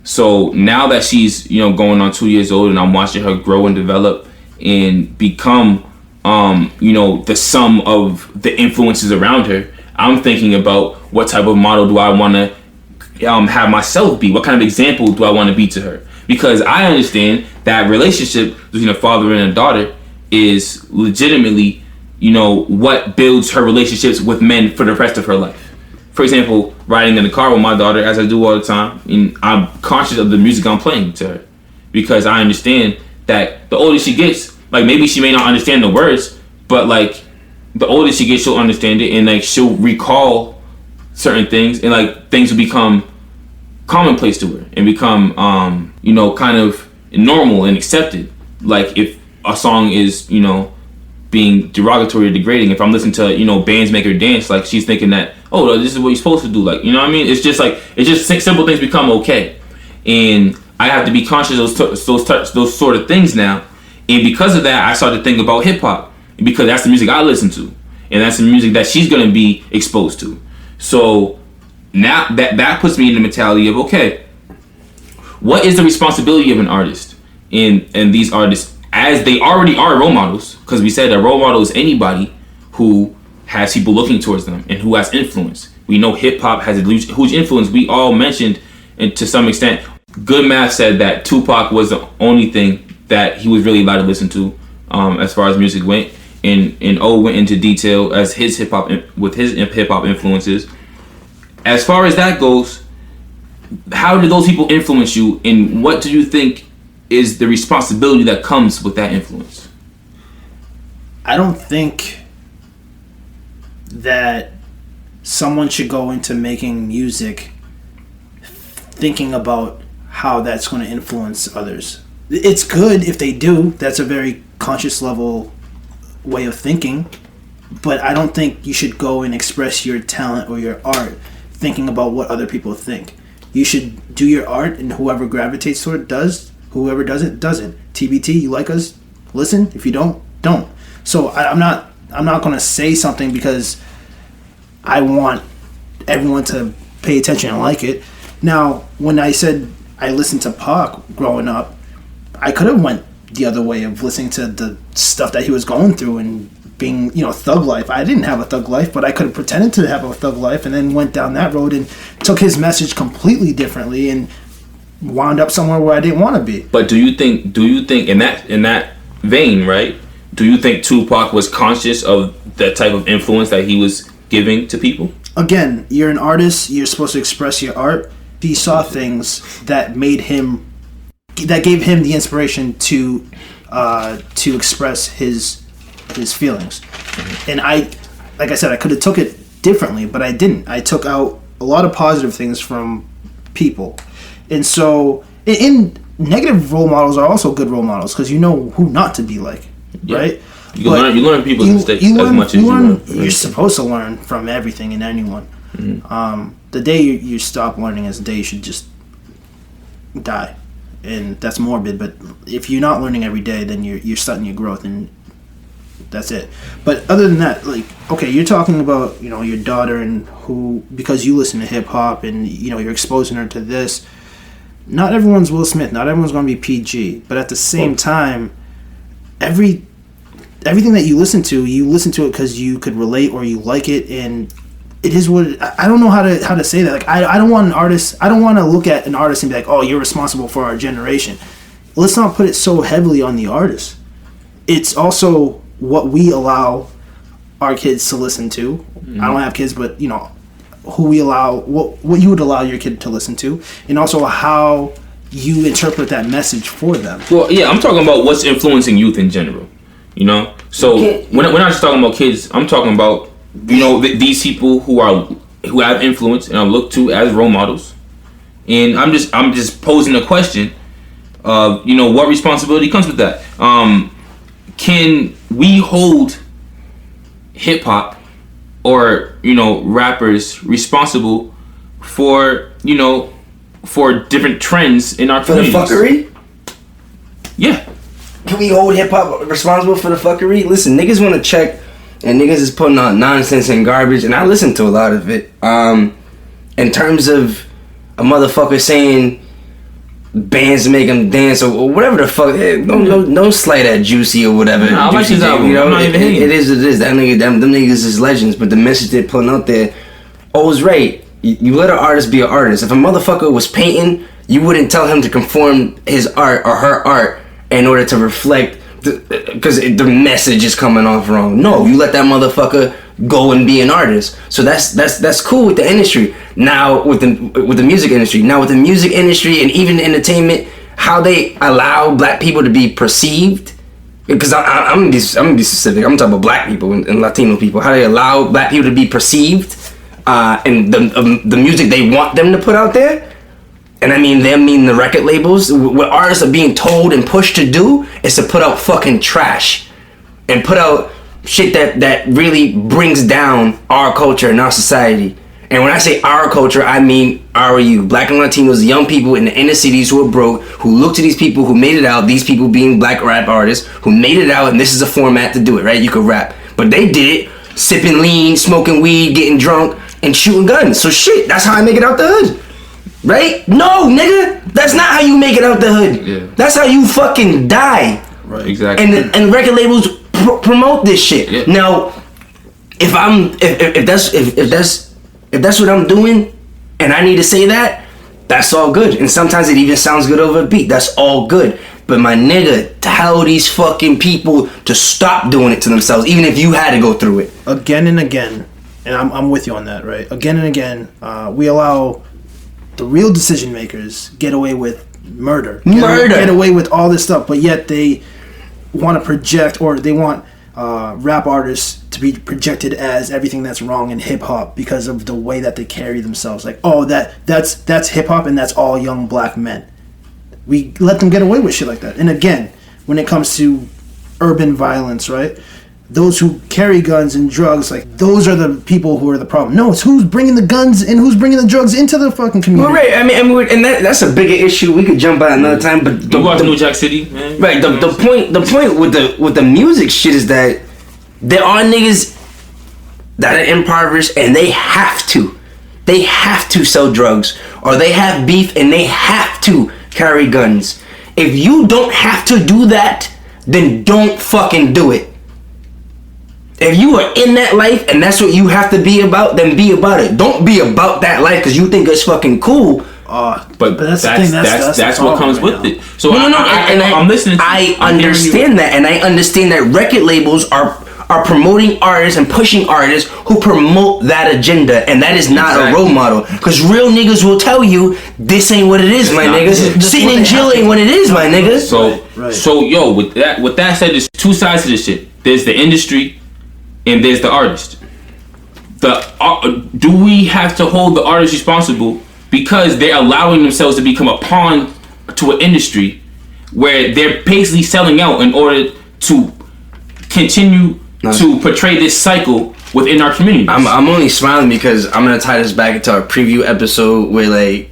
So now that she's, you know, going on 2 years old, and I'm watching her grow and develop and become, you know, the sum of the influences around her, I'm thinking about what type of model do I want to have myself be? What kind of example do I want to be to her? Because I understand that relationship between a father and a daughter is legitimately, you know, what builds her relationships with men for the rest of her life. For example, riding in the car with my daughter, as I do all the time, and I'm conscious of the music I'm playing to her, because I understand that the older she gets, like, maybe she may not understand the words, but like, the older she gets, she'll understand it, and like, she'll recall certain things, and like, things will become commonplace to her and become, you know, kind of normal and accepted. Like, if a song is, you know, being derogatory or degrading, if I'm listening to, you know, bands make her dance, like, she's thinking that, oh, this is what you're supposed to do. Like, you know what I mean? It's just like, simple things become okay, and I have to be conscious of those sort of things now. And because of that, I started to think about hip hop, because that's the music I listen to, and that's the music that she's gonna be exposed to. So now that puts me in the mentality of, okay, what is the responsibility of an artist? And these artists, as they already are role models, because we said a role model is anybody who has people looking towards them and who has influence. We know hip hop has a huge influence. We all mentioned, and to some extent, Good Math said that Tupac was the only thing that he was really allowed to listen to, as far as music went. And O went into detail as his hip hop influences. As far as that goes, how did those people influence you, and what do you think is the responsibility that comes with that influence? I don't think that someone should go into making music thinking about how that's going to influence others. It's good if they do. That's a very conscious level way of thinking. But I don't think you should go and express your talent or your art thinking about what other people think. You should do your art, and whoever gravitates to it does. Whoever doesn't, doesn't. TBT, you like us? Listen. If you don't, don't. So I'm not going to say something because I want everyone to pay attention and like it. Now, when I said I listened to Pac growing up, I could have went the other way of listening to the stuff that he was going through and being, thug life. I didn't have a thug life, but I could have pretended to have a thug life and then went down that road and took his message completely differently and wound up somewhere where I didn't want to be. But do you think in that vein, right? Do you think Tupac was conscious of that type of influence that he was giving to people? Again, you're an artist. You're supposed to express your art. He saw things that gave him the inspiration to express his feelings. And like I said, I could have took it differently, but I didn't. I took out a lot of positive things from people, and so in negative role models are also good role models because you know who not to be like, right? You learn people's mistakes as much as you learn. You're supposed to learn from everything and anyone. Mm-hmm. The day you stop learning is the day you should just die, and that's morbid. But if you're not learning every day, then you're stunting your growth, and that's it. But other than that, like, okay, you're talking about your daughter and who, because you listen to hip hop and you're exposing her to this. Not everyone's Will Smith. Not everyone's going to be PG. But at the same time, everything that you listen to it because you could relate or you like it, and it is what I don't know how to say that. Like, I don't want to look at an artist and be like, oh, you're responsible for our generation. Let's not put it so heavily on the artist. It's also what we allow our kids to listen to. Mm-hmm. I don't have kids, but who we allow, what you would allow your kid to listen to, and also how you interpret that message for them. Well, yeah, I'm talking about what's influencing youth in general. So we're not just talking about kids. I'm talking about these people who have influence and are looked to as role models. And I'm just posing a question of what responsibility comes with that. Can we hold hip hop or rappers responsible for different trends in our communities? For the fuckery? Yeah. Can we hold hip hop responsible for the fuckery? Listen, niggas want to check, and niggas is putting out nonsense and garbage, and I listen to a lot of it. In terms of a motherfucker saying bands make them dance or whatever the fuck, don't slight at Juicy or whatever. Nah, I like his album. I'm not even hating. It is. Them niggas is legends, but the message they're putting out there, was right. You let an artist be an artist. If a motherfucker was painting, you wouldn't tell him to conform his art or her art in order to reflect, because the message is coming off wrong. No, you let that motherfucker go and be an artist. So that's cool with the industry. Now with the music industry. Now with the music industry and even entertainment, how they allow black people to be perceived. Because I'm gonna be specific. I'm talking about black people and Latino people. How they allow black people to be perceived, and the music they want them to put out there. And I mean the record labels. What artists are being told and pushed to do is to put out fucking trash and put out shit that really brings down our culture and our society. And when I say our culture, I mean our youth, black and Latinos, young people in the inner cities who are broke, who look to these people who made it out, these people being black rap artists, who made it out, and this is a format to do it, right? You could rap. But they did it, sipping lean, smoking weed, getting drunk, and shooting guns. So shit, that's how I make it out the hood. Right? No, nigga. That's not how you make it out the hood. Yeah. That's how you fucking die. Right. Exactly. And record labels promote this shit. Yeah. Now, if that's what I'm doing, and I need to say that, that's all good. And sometimes it even sounds good over a beat. That's all good. But my nigga, tell these fucking people to stop doing it to themselves, even if you had to go through it. Again and again, and I'm with you on that, right? Again and again, we allow the real decision makers get away with murder. Get away with all this stuff, but yet they want to project, or they want rap artists to be projected as everything that's wrong in hip-hop because of the way that they carry themselves. Like, oh, that's hip-hop and that's all young black men. We let them get away with shit like that. And again, when it comes to urban violence, right? Those who carry guns and drugs, like, those are the people who are the problem. No, it's who's bringing the guns and who's bringing the drugs into the fucking community. Well, right. I mean, and that's a bigger issue. We could jump out another time, but you go out to New Jack City, man. Right. The point with the music shit is that there are niggas that are impoverished and they have to sell drugs, or they have beef and they have to carry guns. If you don't have to do that, then don't fucking do it. If you are in that life and that's what you have to be about, then be about it. Don't be about that life because you think it's fucking cool. But that's the thing. That's what comes with it. So I'm listening. I understand that, and I understand that record labels are promoting artists and pushing artists who promote that agenda, and that is not a role model. Because real niggas will tell you this ain't what it is, my niggas. Sitting in jail ain't what it is, my niggas. So yo, with that said, there's two sides to this shit. There's the industry, and there's the artist. Do we have to hold the artist responsible because they're allowing themselves to become a pawn to an industry where they're basically selling out in order to continue to portray this cycle within our community? I'm only smiling because I'm gonna tie this back into our preview episode where like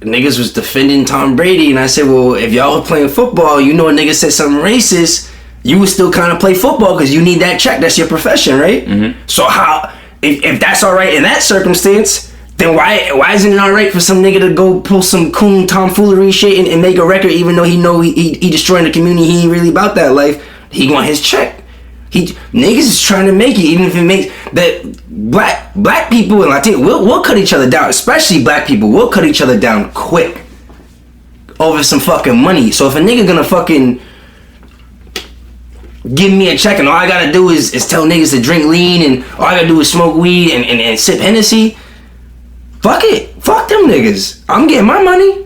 niggas was defending Tom Brady, and I said, well, if y'all were playing football, you know a nigga said something racist, you would still kind of play football because you need that check. That's your profession, right? Mm-hmm. So how, if that's all right in that circumstance, then why isn't it all right for some nigga to go pull some coon tomfoolery shit and make a record even though he know he destroying the community, he ain't really about that life, he want his check. Niggas is trying to make it, even if it makes that black people and Latino we'll cut each other down, especially black people. We'll cut each other down quick over some fucking money. So if a nigga gonna fucking give me a check and all I gotta do is tell niggas to drink lean and all I gotta do is smoke weed and sip Hennessy, fuck it, fuck them niggas. I'm getting my money.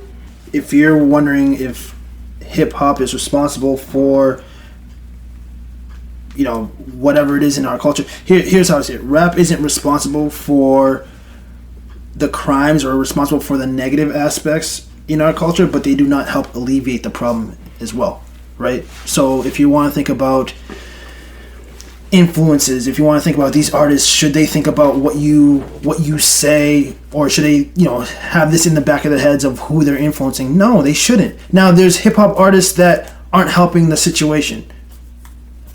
If you're wondering if hip hop is responsible for, you know, whatever it is in our culture, here's how I see it. Rap isn't responsible for the crimes or responsible for the negative aspects in our culture, but they do not help alleviate the problem as well, right? So if you want to think about influences, if you want to think about these artists, should they think about what you say, or should they, you know, have this in the back of their heads of who they're influencing? No, they shouldn't. Now, there's hip-hop artists that aren't helping the situation,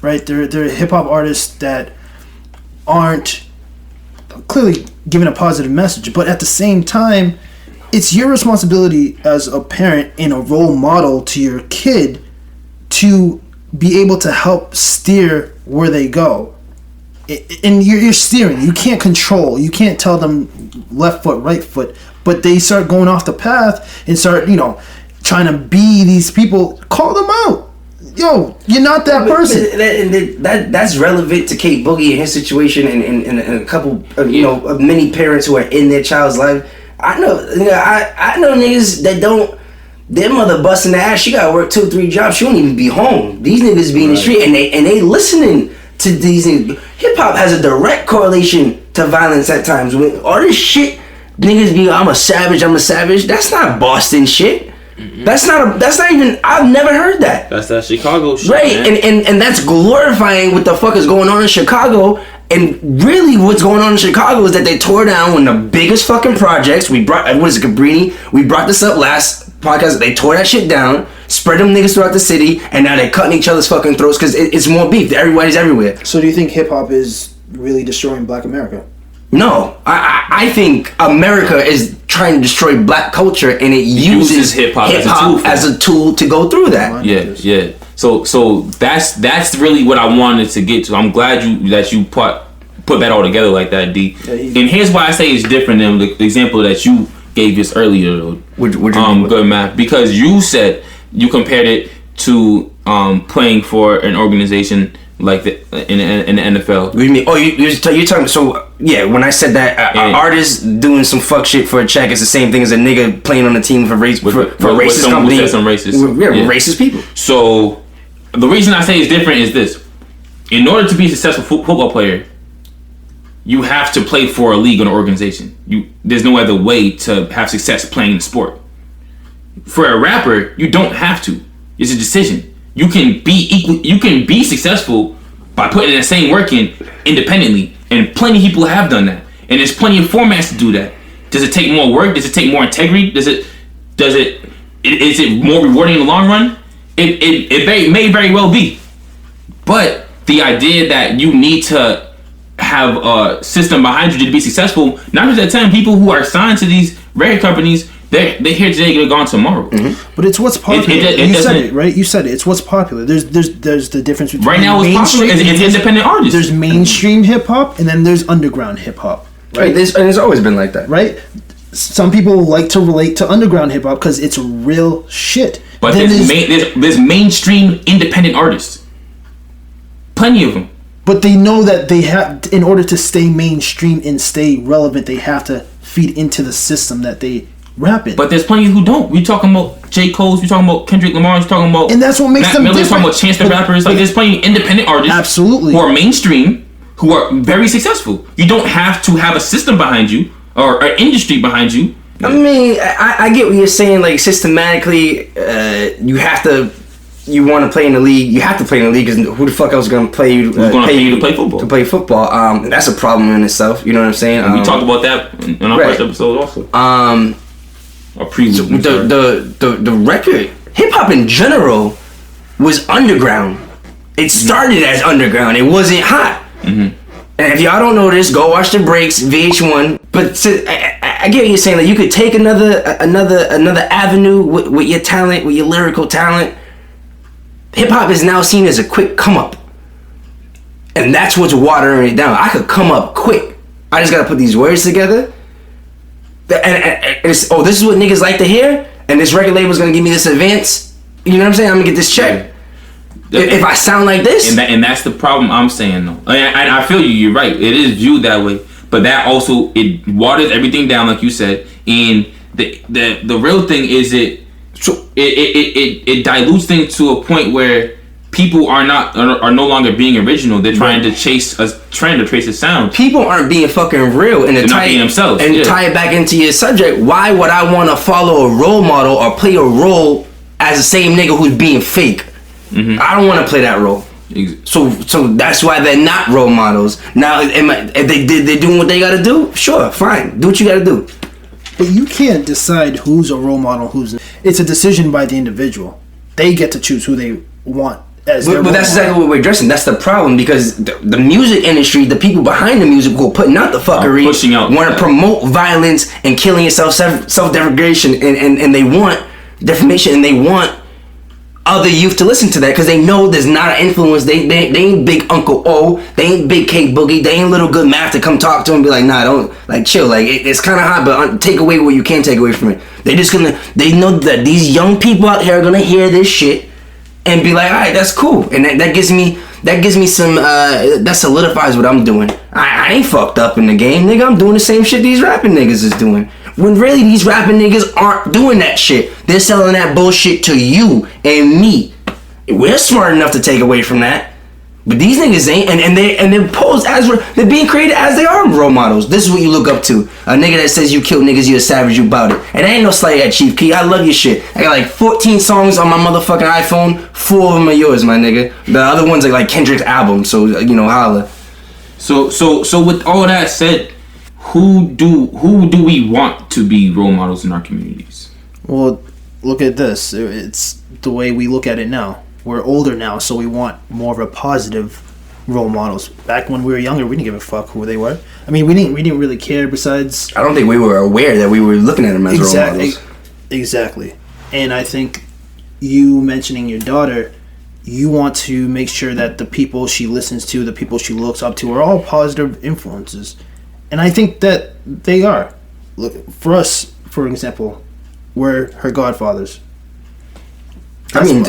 right? There are hip-hop artists that aren't clearly giving a positive message, but at the same time, it's your responsibility as a parent and a role model to your kid to be able to help steer where they go. And you're steering. You can't control. You can't tell them left foot, right foot. But they start going off the path and start, you know, trying to be these people. Call them out. Yo, you're not that person. That's relevant to Kate Boogie and his situation, and a couple, you know, of many parents who are in their child's life. I know niggas that don't. Their mother busting the ass. She got to work 2-3 jobs. She won't even be home. These niggas be in the street and they listening to these niggas. Hip hop has a direct correlation to violence at times. When all this shit, niggas be, I'm a savage. That's not Boston shit. Mm-hmm. That's not even. I've never heard that. That's that Chicago shit. Right, and that's glorifying what the fuck is going on in Chicago. And really, what's going on in Chicago is that they tore down one of the biggest fucking projects. We brought, what is it, Cabrini? We brought this up last podcast. They tore that shit down, spread them niggas throughout the city, and now they're cutting each other's fucking throats because it's more beef. Everybody's everywhere. So do you think hip hop is really destroying Black America? No, I think America is trying to destroy black culture, and it uses hip hop as a tool to go through that. Yeah. So that's really what I wanted to get to. I'm glad that you put that all together like that, D. Yeah, and here's why I say it's different than the example that you gave us earlier, though. Would you good math, because you said you compared it to playing for an organization like in the NFL. What do you mean? Oh, you're talking. So yeah, when I said that an artist doing some fuck shit for a check is the same thing as a nigga playing on a team for racist company. Some racist, racist people. So the reason I say it's different is this: in order to be a successful football player, you have to play for a league or an organization. There's no other way to have success playing the sport. For a rapper, you don't have to. It's a decision. You can be successful by putting the same work in independently, and plenty of people have done that. And there's plenty of formats to do that. Does it take more work? Does it take more integrity? Is it more rewarding in the long run? It may very well be. But the idea that you need to have a system behind you to be successful, not just at 10 people who are signed to these record companies, they're here today, they're gone tomorrow. Mm-hmm. But it's what's popular. You said it, right? You said it. It's what's popular. There's the difference between right now. What's popular is independent artists. There's mainstream hip hop, and then there's underground hip hop. Right. It's always been like that. Right. Some people like to relate to underground hip hop because it's real shit. But there's mainstream independent artists. Plenty of them. But they know that they have, in order to stay mainstream and stay relevant, they have to feed into the system that they rap in. But there's plenty who don't. We talking about J. Cole's, we talking about Kendrick Lamar's, we talking about, and that's what makes Matt them Miller's, different. talking about Chance the Rappers. Like there's plenty of independent artists, absolutely, who are mainstream, who are very successful. You don't have to have a system behind you or an industry behind you. I mean, I get what you're saying. Like systematically, you want to play in the league. You have to play in the league because who the fuck else is going to pay you? Who's going to pay you to play football? To play football. That's a problem in itself. You know what I'm saying? And we talked about that in our first episode also. Or prelude. The record, hip hop in general, was underground. It started as underground. It wasn't hot. Mm-hmm. And if y'all don't know this, go watch the breaks, VH1. But I get what you're saying. Like you could take another avenue with your talent, with your lyrical talent. Hip hop is now seen as a quick come up, and that's what's watering it down. I could come up quick. I just gotta put these words together. And this is what niggas like to hear. And this record label's gonna give me this advance. You know what I'm saying? I'm gonna get this check. If I sound like this, and that's the problem I'm saying though. I feel you. You're right. It is viewed that way, but that also it waters everything down, like you said. And the real thing is it dilutes things to a point where people are no longer being original. They're trying to trace a sound. People aren't being fucking real, and they're not being themselves. And tie it back into your subject. Why would I want to follow a role model or play a role as the same nigga who's being fake? Mm-hmm. I don't want to play that role. So that's why they're not role models. Now, if they're doing what they got to do, sure, fine, do what you got to do. But you can't decide who's a role model, it's a decision by the individual. They get to choose who they want as their role model. But that's exactly what we're addressing. That's the problem, because the music industry, the people behind the music who are putting out the fuckery, want to promote violence and killing yourself, self-degradation, and they want defamation, and they want other youth to listen to that because they know there's not an influence. They ain't Big Uncle O. They ain't Big K Boogie. They ain't Little Good Math to come talk to them and be like, nah, don't, like, chill. Like, it's kind of hot, but take away what you can take away from it. They know that these young people out here are gonna hear this shit and be like, all right, that's cool. And that gives me some, that solidifies what I'm doing. I ain't fucked up in the game, nigga. I'm doing the same shit these rapping niggas is doing. When really these rapping niggas aren't doing that shit. They're selling that bullshit to you and me. We're smart enough to take away from that. But these niggas ain't, and they're posed as they're being created as they are role models. This is what you look up to. A nigga that says you kill niggas, you a savage, you bout it. And there ain't no slight at Chief Key. I love your shit. I got like 14 songs on my motherfucking iPhone. 4 of them are yours, my nigga. The other ones are like Kendrick's album, so holla. So with all that said, who do we want to be role models in our communities? Well, look at this. It's the way we look at it now. We're older now, so we want more of a positive role models. Back when we were younger, we didn't give a fuck who they were. I mean, we didn't really care. Besides, I don't think we were aware that we were looking at them as role models. Exactly. And I think you mentioning your daughter, you want to make sure that the people she listens to, the people she looks up to, are all positive influences. And I think that they are. Look, for us, for example, we're her godfathers. I mean,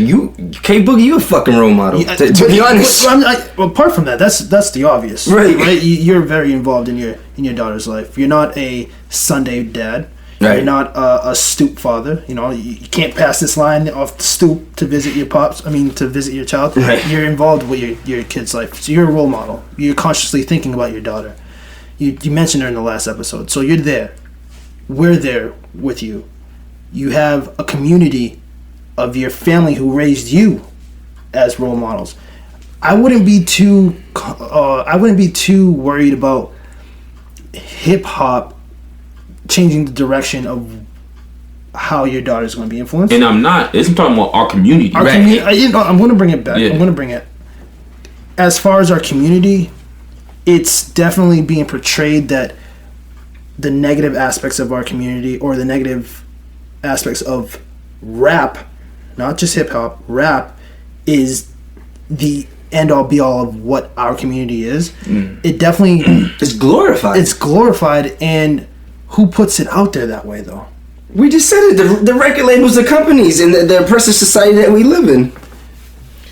you K Boogie, you a fucking role model. To be honest, apart from that, that's the obvious, right? You're very involved in your daughter's life. You're not a Sunday dad. Right. You're not a stoop father. You know, you can't pass this line off the stoop to visit your pops. I mean, to visit your child. Right. You're involved with your kid's life, so you're a role model. You're consciously thinking about your daughter. You mentioned her in the last episode, so you're there. We're there with you. You have a community of your family who raised you as role models. I wouldn't be too worried about hip hop changing the direction of how your daughter's going to be influenced. And I'm not. I'm talking about our community. I'm going to bring it back. Yeah. I'm going to bring it. As far as our community, it's definitely being portrayed that the negative aspects of our community, or the negative aspects of rap, not just hip hop, rap is the end all be all of what our community is. It definitely it's glorified. It's glorified, and who puts it out there that way though? We just said it. The record labels, the companies, and the oppressive society that we live in.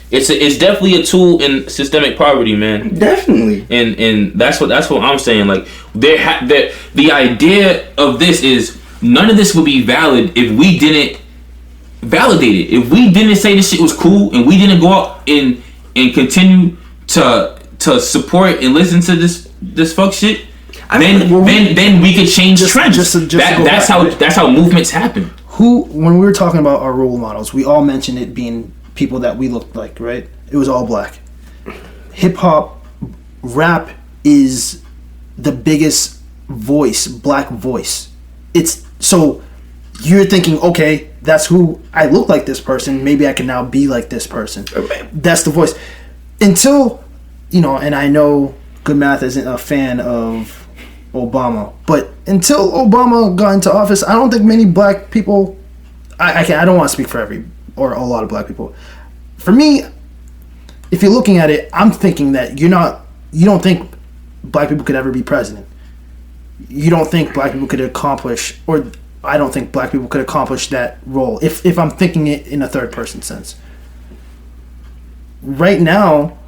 It's definitely a tool in systemic poverty, man. Definitely. And that's what I'm saying. Like the idea of this is none of this would be valid if we didn't validate it. If we didn't say this shit was cool, and we didn't go out and continue to support and listen to this fuck shit. Then we could change trends. That's how movements happen. When we were talking about our role models, we all mentioned it being people that we looked like, right? It was all black. Hip hop, rap is the biggest voice, black voice. It's so you're thinking, okay, that's who I look like. This person, maybe I can now be like this person. That's the voice. Until and I know Good Math isn't a fan of Obama, but until Obama got into office, I don't think many black people. I don't want to speak for a lot of black people. For me, if you're looking at it, I'm thinking that you don't think black people could ever be president. You don't think black people could accomplish, or I don't think black people could accomplish that role. If I'm thinking it in a third person sense. Right now,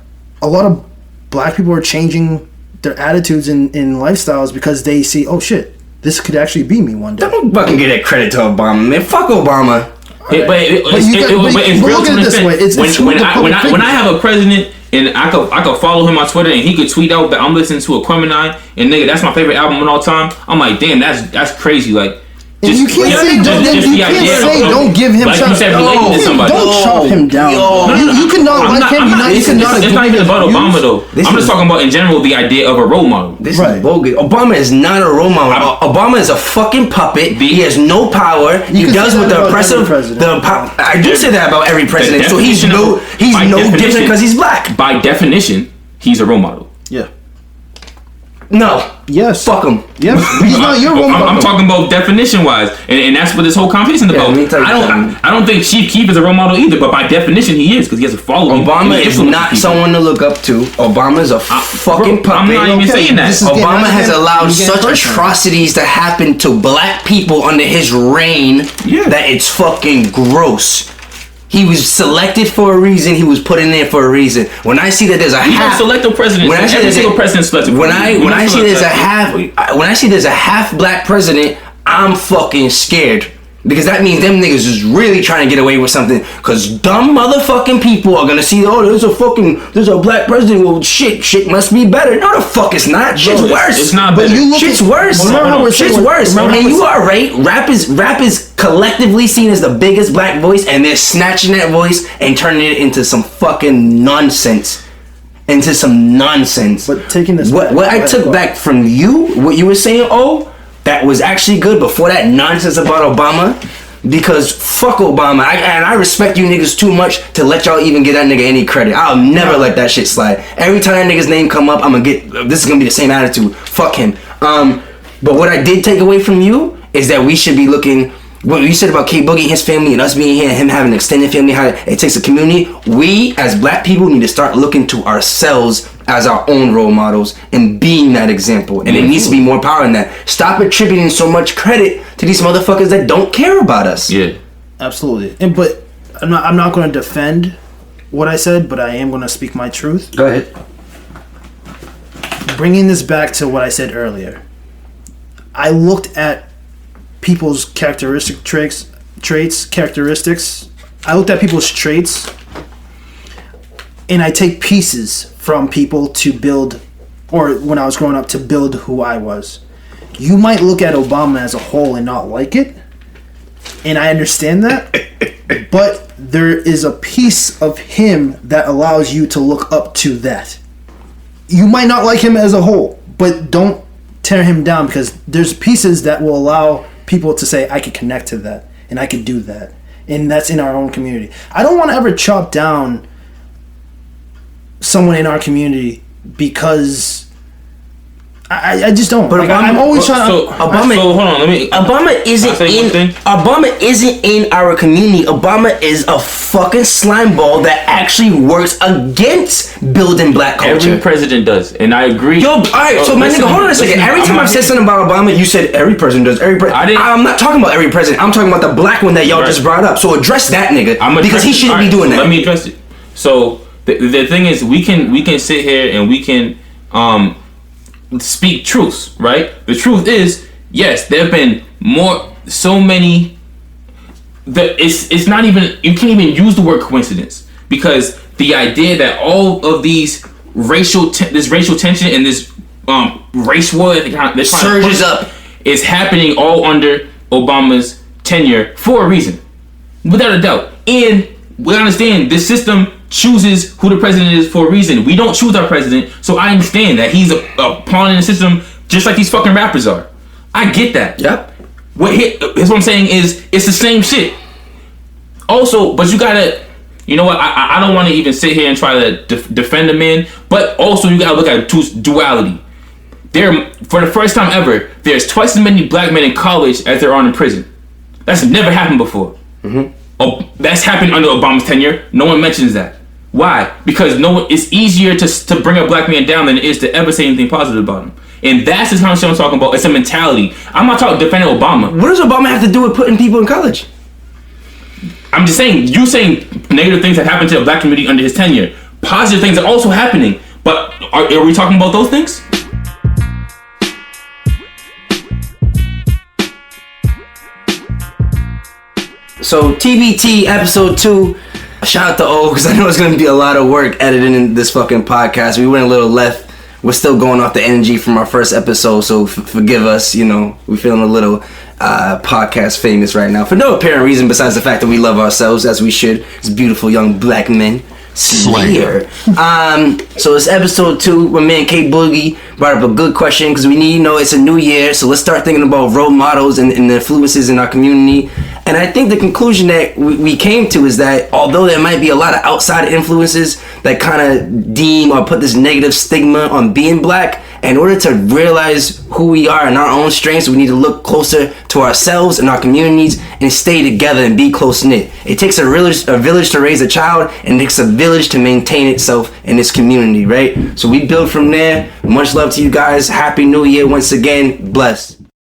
a lot of black people are changing their attitudes and lifestyles because they see, oh shit, this could actually be me one day. Don't fucking get that credit to Obama, man. Fuck Obama. But it's real to this way. When I have a president and I could follow him on Twitter and he could tweet out that I'm listening to Aquemini and nigga, that's my favorite album of all time. I'm like, damn, that's crazy. Like, you can't say don't give him shots. Don't chop him down. You cannot like him. You cannot. It's not even about Obama though. I'm just talking about in general the idea of a role model. This is bogus. Obama is not a role model. Obama is a fucking puppet. He has no power. He does with the oppressive. I do say that about every president. So he's no different because he's black. By definition, he's a role model. Yeah. No. Yes. Fuck him. Yes. He's not your role model. I'm talking about definition wise, and that's what this whole conversation is about. I don't think Chief Keef is a role model either, but by definition he is because he has a following. Obama is not someone to look up to. Obama is a fucking puppet. I'm not even saying that. Obama has allowed such atrocities to happen to black people under his reign that it's fucking gross. He was selected for a reason. He was put in there for a reason. When I see that there's a half selected president, when I see there's a half black president, I'm fucking scared. Because that means them niggas is really trying to get away with something. Because dumb motherfucking people are gonna see, oh, there's a black president. Well, shit must be better. No, the fuck it's not. Shit's worse. It's not better. Shit's worse. Shit's worse. And you are right. Rap is collectively seen as the biggest black voice, and they're snatching that voice and turning it into some fucking nonsense. But taking this what I took back from you, what you were saying, that was actually good before that nonsense about Obama, because fuck Obama. I respect you niggas too much to let y'all even give that nigga any credit. I'll never let that shit slide. Every time that nigga's name come up, this is gonna be the same attitude. Fuck him. But what I did take away from you is that we should be looking. What you said about K Boogie and his family and us being here and him having an extended family, how it takes a community. We as black people need to start looking to ourselves as our own role models and being that example. And it needs to be more power in that. Stop attributing so much credit to these motherfuckers that don't care about us. Yeah. Absolutely. But I'm not going to defend what I said, but I am going to speak my truth. Go ahead. Bringing this back to what I said earlier, I looked at people's characteristics. I looked at people's traits, and I take pieces from people to build, or when I was growing up, to build who I was. You might look at Obama as a whole and not like it, and I understand that, but there is a piece of him that allows you to look up to that. You might not like him as a whole, but don't tear him down, because there's pieces that will allow people to say, I could connect to that, and I could do that. And that's in our own community. I don't want to ever chop down someone in our community because I just don't. But like, Obama, I'm always trying. So hold on. Obama isn't in our community. Obama is a fucking slime ball that actually works against building black culture. Every president does, and I agree. Yo, alright, so my nigga, hold on a second. Every time I've said something about Obama, you said every president does. I'm not talking about every president. I'm talking about the black one that y'all just brought up. So address that nigga, because he shouldn't be doing that. Let me address it. So the thing is, we can sit here and we can speak truths, right? The truth is, yes, there have been so many. It's not even, you can't even use the word coincidence, because the idea that all of these racial tension and this race war that surges up is happening all under Obama's tenure for a reason, without a doubt. And we understand this system chooses who the president is for a reason. We don't choose our president, so I understand that he's a pawn in the system, just like these fucking rappers are. I get that. Yep. What I'm saying is, it's the same shit. Also, but you gotta, you know what? I don't want to even sit here and try to defend the man, but also you gotta look at duality. For the first time ever, there's twice as many black men in college as there are in prison. That's never happened before. Mm-hmm. Oh, that's happened under Obama's tenure. No one mentions that. Why? Because it's easier to bring a black man down than it is to ever say anything positive about him. And that's the kind of shit I'm talking about. It's a mentality. I'm not talking defending Obama. What does Obama have to do with putting people in college? I'm just saying, you saying negative things that happened to the black community under his tenure. Positive things are also happening. But are we talking about those things? So TBT episode 2. Shout out to O, because I know it's going to be a lot of work editing this fucking podcast. We went a little left. We're still going off the energy from our first episode, so forgive us. You know, we're feeling a little podcast famous right now for no apparent reason besides the fact that we love ourselves as we should as beautiful young black men. Slayer. So it's episode 2. My man K Boogie brought up a good question, because we need, it's a new year, so let's start thinking about role models and the influences in our community. And I think the conclusion that we came to is that although there might be a lot of outside influences that kind of deem or put this negative stigma on being black, in order to realize who we are and our own strengths, we need to look closer to ourselves and our communities and stay together and be close-knit. It takes a village to raise a child, and it takes a village to maintain itself in this community, right? So we build from there. Much love to you guys. Happy New Year once again. Bless.